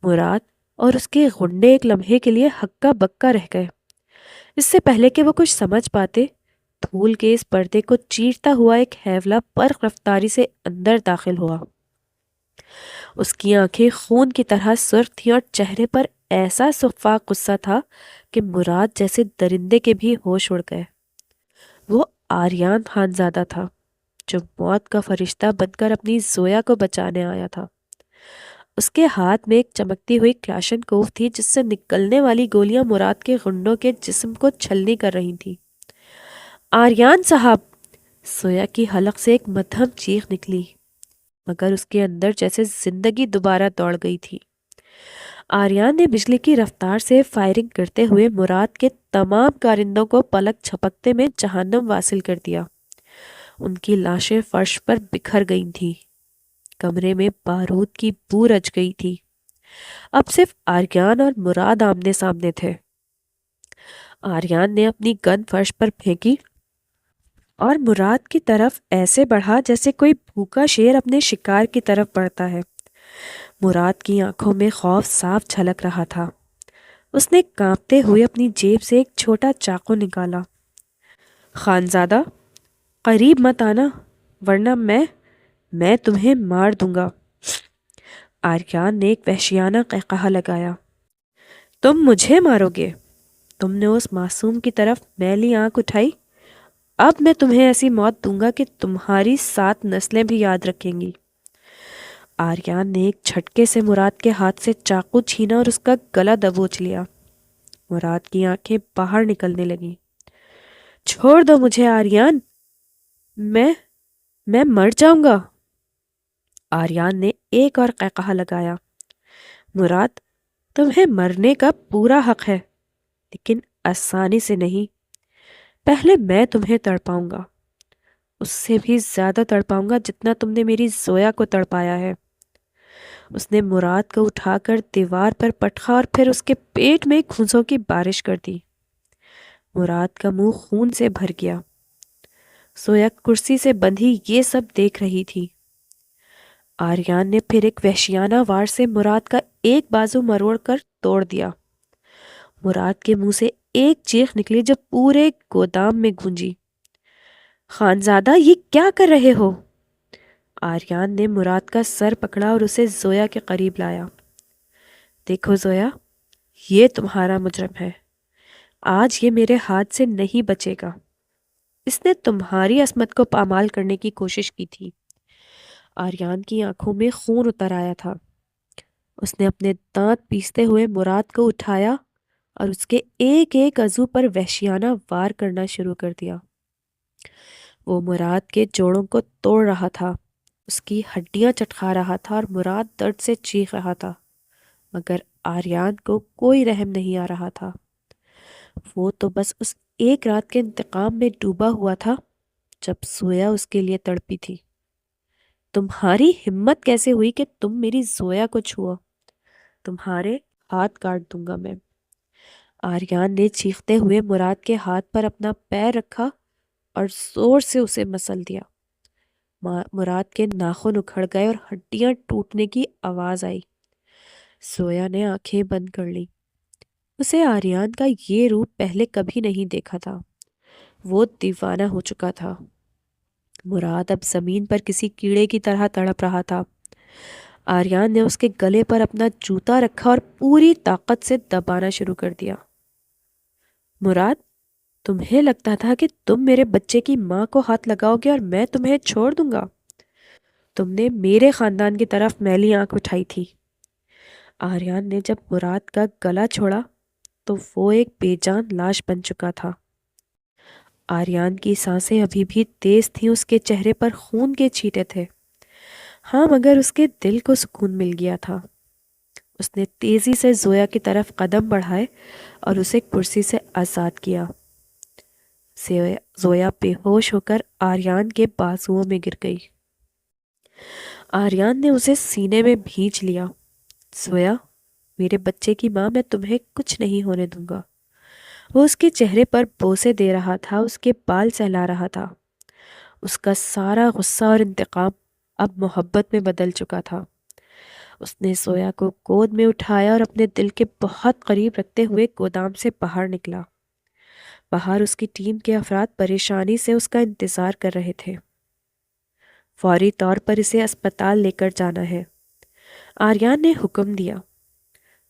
مراد اور اس کے غنڈے ایک لمحے کے لیے ہکا بکا رہ گئے۔ اس سے پہلے کہ وہ کچھ سمجھ پاتے، دھول کے اس پردے کو چیرتا ہوا ایک ہیولا برق رفتاری سے اندر داخل ہوا۔ اس کی آنکھیں خون کی طرح سرخ تھیں اور چہرے پر ایسا شفاف غصہ تھا کہ مراد جیسے درندے کے بھی ہوش اڑ گئے۔ وہ آریان خانزادہ تھا جو موت کا فرشتہ بن کر اپنی زویا کو بچانے آیا تھا۔ اس کے ہاتھ میں ایک چمکتی ہوئی کلاشن کوف تھی جس سے نکلنے والی گولیاں مراد کے غنڈوں کے جسم کو چھلنی کر رہی تھیں۔ آریان صاحب! زویا کی حلق سے ایک مدھم چیخ نکلی، مگر اس کے اندر جیسے زندگی دوبارہ دوڑ گئی تھی۔ آریان نے بجلی کی رفتار سے فائرنگ کرتے ہوئے مراد کے تمام کارندوں کو پلک جھپکتے میں جہنم واصل کر دیا۔ ان کی لاشیں فرش پر بکھر گئی تھیں۔ کمرے میں بارود کی بو رچ گئی تھی۔ اب صرف آریان اور مراد آمنے سامنے تھے۔ آریان نے اپنی گن فرش پر پھینکی اور مراد کی طرف ایسے بڑھا جیسے کوئی بھوکا شیر اپنے شکار کی طرف بڑھتا ہے۔ مراد کی آنکھوں میں خوف صاف جھلک رہا تھا۔ اس نے کانپتے ہوئے اپنی جیب سے ایک چھوٹا چاقو نکالا۔ خانزادہ، قریب مت آنا ورنہ میں تمہیں مار دوں گا۔ آریان نے ایک وحشیانہ قہقہہ لگایا۔ تم مجھے مارو گے؟ تم نے اس معصوم کی طرف میلی آنکھ اٹھائی۔ اب میں تمہیں ایسی موت دوں گا کہ تمہاری 7 نسلیں بھی یاد رکھیں گی۔ آریان نے ایک جھٹکے سے مراد کے ہاتھ سے چاقو چھینا اور اس کا گلا دبوچ لیا۔ مراد کی آنکھیں باہر نکلنے لگیں۔ چھوڑ دو مجھے آریان، میں مر جاؤں گا۔ آریان نے ایک اور قہقہہ لگایا۔ مراد، تمہیں مرنے کا پورا حق ہے، لیکن آسانی سے نہیں۔ پہلے میں تمہیں تڑپاؤں گا، اس سے بھی زیادہ تڑپاؤں گا جتنا تم نے میری زویا کو تڑپایا ہے۔ اس نے مراد کو اٹھا کر دیوار پر پٹخا اور پھر اس کے پیٹ میں گھونسوں کی بارش کر دی۔ مراد کا منہ خون سے بھر گیا۔ زویا کرسی سے بندھی یہ سب دیکھ رہی تھی۔ آریان نے پھر ایک وحشیانہ وار سے مراد کا ایک بازو مروڑ کر توڑ دیا۔ مراد کے منہ سے ایک چیخ نکلی جو پورے گودام میں گونجی۔ خانزادہ، یہ کیا کر رہے ہو؟ آریان نے مراد کا سر پکڑا اور اسے زویا کے قریب لایا۔ دیکھو زویا، یہ تمہارا مجرم ہے۔ آج یہ میرے ہاتھ سے نہیں بچے گا۔ اس نے تمہاری عصمت کو پامال کرنے کی کوشش کی تھی۔ آریان کی آنکھوں میں خون اتر آیا تھا۔ اس نے اپنے دانت پیستے ہوئے مراد کو اٹھایا اور اس کے ایک ایک عضو پر وحشیانہ وار کرنا شروع کر دیا۔ وہ مراد کے جوڑوں کو توڑ رہا تھا، اس کی ہڈیاں چٹکا رہا تھا اور مراد درد سے چیخ رہا تھا، مگر آریان کو کوئی رحم نہیں آ رہا تھا۔ وہ تو بس اس ایک رات کے انتقام میں ڈوبا ہوا تھا جب زویا اس کے لیے تڑپی تھی۔ تمہاری ہمت کیسے ہوئی کہ تم میری زویا کو چھوا؟ تمہارے ہاتھ کاٹ دوں گا میں۔ آریان نے چیختے ہوئے مراد کے ہاتھ پر اپنا پیر رکھا اور زور سے اسے مسل دیا۔ مراد کے ناخن اکھڑ گئے اور ہڈیاں ٹوٹنے کی آواز آئی۔ زویا نے آنکھیں بند کر لی۔ اسے آریان کا یہ روپ پہلے کبھی نہیں دیکھا تھا۔ وہ دیوانہ ہو چکا تھا۔ مراد اب زمین پر کسی کیڑے کی طرح تڑپ رہا تھا۔ آریان نے اس کے گلے پر اپنا جوتا رکھا اور پوری طاقت سے دبانا شروع کر دیا۔ مراد، تمہیں لگتا تھا کہ تم میرے بچے کی ماں کو ہاتھ لگاؤ گے اور میں تمہیں چھوڑ دوں گا؟ تم نے میرے خاندان کی طرف میلی آنکھ اٹھائی تھی۔ آریان نے جب مراد کا گلا چھوڑا تو وہ ایک بے جان لاش بن چکا تھا۔ آریان کی سانسیں ابھی بھی تیز تھیں، اس کے چہرے پر خون کے چھینٹے تھے۔ ہاں، مگر اس کے دل کو سکون مل گیا تھا۔ اس نے تیزی سے زویا کی طرف قدم بڑھائے اور اسے کرسی سے آزاد کیا۔ زویا بے ہوش ہو کر آریان کے بازوؤں میں گر گئی۔ آریان نے اسے سینے میں بھینچ لیا۔ زویا، میرے بچے کی ماں، میں تمہیں کچھ نہیں ہونے دوں گا۔ وہ اس کے چہرے پر بوسے دے رہا تھا، اس کے بال سہلا رہا تھا۔ اس کا سارا غصہ اور انتقام اب محبت میں بدل چکا تھا۔ اس نے زویا کو گود میں اٹھایا اور اپنے دل کے بہت قریب رکھتے ہوئے گودام سے باہر نکلا۔ باہر اس کی ٹیم کے افراد پریشانی سے اس کا انتظار کر رہے تھے۔ فوری طور پر اسے اسپتال لے کر جانا ہے، آریان نے حکم دیا۔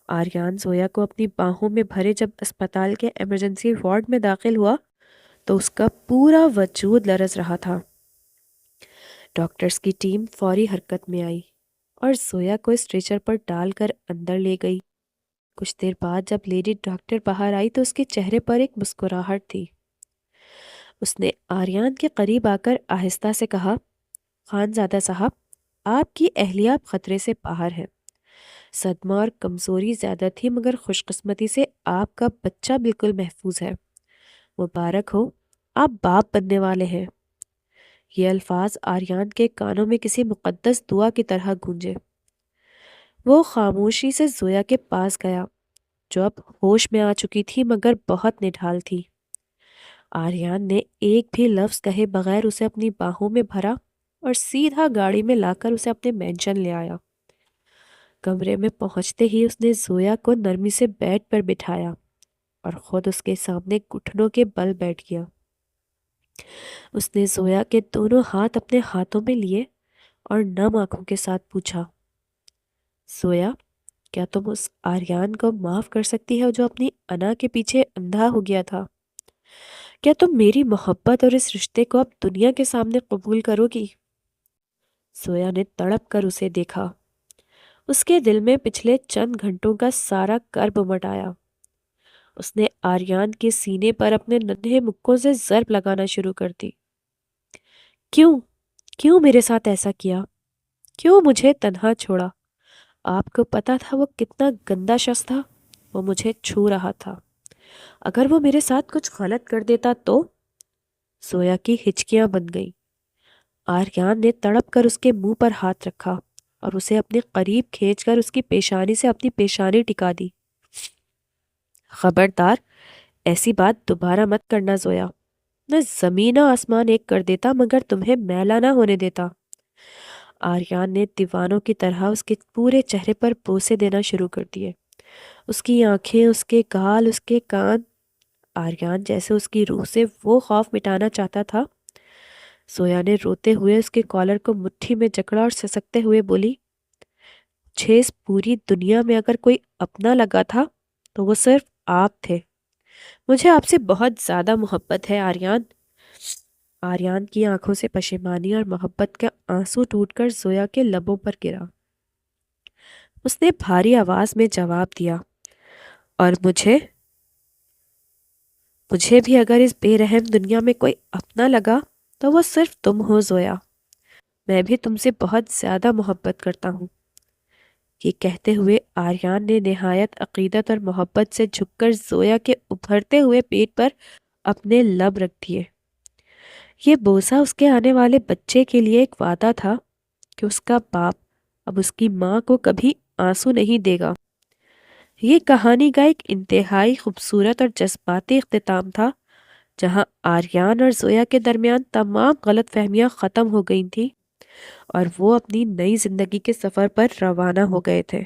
آریان زویا کو اپنی باہوں میں بھرے جب اسپتال کے ایمرجنسی وارڈ میں داخل ہوا تو اس کا پورا وجود لرز رہا تھا۔ ڈاکٹرز کی ٹیم فوری حرکت میں آئی اور زویا کو اسٹریچر پر ڈال کر اندر لے گئی۔ کچھ دیر بعد جب لیڈی ڈاکٹر باہر آئی تو اس کے چہرے پر ایک مسکراہٹ تھی۔ اس نے آریان کے قریب آ کر آہستہ سے کہا، خانزادہ صاحب، آپ کی اہلیہ خطرے سے باہر ہے۔ صدمہ اور کمزوری زیادہ تھی، مگر خوش قسمتی سے آپ کا بچہ بالکل محفوظ ہے۔ مبارک ہو، آپ باپ بننے والے ہیں۔ یہ الفاظ آریان کے کانوں میں کسی مقدس دعا کی طرح گونجے۔ وہ خاموشی سے زویا کے پاس گیا جو اب ہوش میں آ چکی تھی مگر بہت نڈھال تھی۔ آریان نے ایک بھی لفظ کہے بغیر اسے اپنی باہوں میں بھرا اور سیدھا گاڑی میں لا کر اسے اپنے مینشن لے آیا۔ کمرے میں پہنچتے ہی اس نے زویا کو نرمی سے بیڈ پر بٹھایا اور خود اس کے سامنے گھٹنوں کے بل بیٹھ گیا۔ اس نے زویا کے دونوں ہاتھ اپنے ہاتھوں میں لیے اور نم آنکھوں کے ساتھ پوچھا، زویا، کیا تم اس آریان کو معاف کر سکتی ہو جو اپنی انا کے پیچھے اندھا ہو گیا تھا؟ کیا تم میری محبت اور اس رشتے کو اب دنیا کے سامنے قبول کرو گی؟ زویا نے تڑپ کر اسے دیکھا۔ اس کے دل میں پچھلے چند گھنٹوں کا سارا کرب امٹ آیا۔ اس نے آریان کے سینے پر اپنے ننھے مکوں سے ضرب لگانا شروع کر دی۔ کیوں؟ کیوں میرے ساتھ ایسا کیا؟ کیوں مجھے تنہا چھوڑا؟ آپ کو پتا تھا وہ کتنا گندا شخص تھا؟ وہ مجھے چھو رہا تھا۔ اگر وہ میرے ساتھ کچھ غلط کر دیتا تو؟ زویا کی ہچکیاں بن گئیں۔ آریان نے تڑپ کر اس کے منہ پر ہاتھ رکھا اور اسے اپنے قریب کھینچ کر اس کی پیشانی سے اپنی پیشانی ٹکا دی۔ خبردار، ایسی بات دوبارہ مت کرنا زویا۔ میں زمین و آسمان ایک کر دیتا مگر تمہیں میلا نہ ہونے دیتا۔ آریان نے دیوانوں کی طرح اس کے پورے چہرے پر بوسے دینا شروع کر دیے۔ اس کی آنکھیں، اس کے گال، اس کے کان۔ آریان جیسے اس کی روح سے وہ خوف مٹانا چاہتا تھا۔ زویا نے روتے ہوئے اس کے کالر کو مٹھی میں جکڑا اور سسکتے ہوئے بولی، مجھے اس پوری دنیا میں اگر کوئی اپنا لگا تھا تو وہ صرف آپ تھے۔ مجھے آپ سے بہت زیادہ محبت ہے آریان۔ آریان کی آنکھوں سے پشیمانی اور محبت کا آنسو ٹوٹ کر زویا کے لبوں پر گرا۔ اس نے بھاری آواز میں جواب دیا، اور مجھے بھی اگر اس بے رحم دنیا میں کوئی اپنا لگا تو وہ صرف تم ہو زویا۔ میں بھی تم سے بہت زیادہ محبت کرتا ہوں۔ یہ کہتے ہوئے آریان نے نہایت عقیدت اور محبت سے جھک کر زویا کے ابھرتے ہوئے پیٹ پر اپنے لب رکھ دیے۔ یہ بوسہ اس کے آنے والے بچے کے لیے ایک وعدہ تھا کہ اس کا باپ اب اس کی ماں کو کبھی آنسو نہیں دے گا۔ یہ کہانی کا ایک انتہائی خوبصورت اور جذباتی اختتام تھا، جہاں آریان اور زویا کے درمیان تمام غلط فہمیاں ختم ہو گئی تھیں اور وہ اپنی نئی زندگی کے سفر پر روانہ ہو گئے تھے۔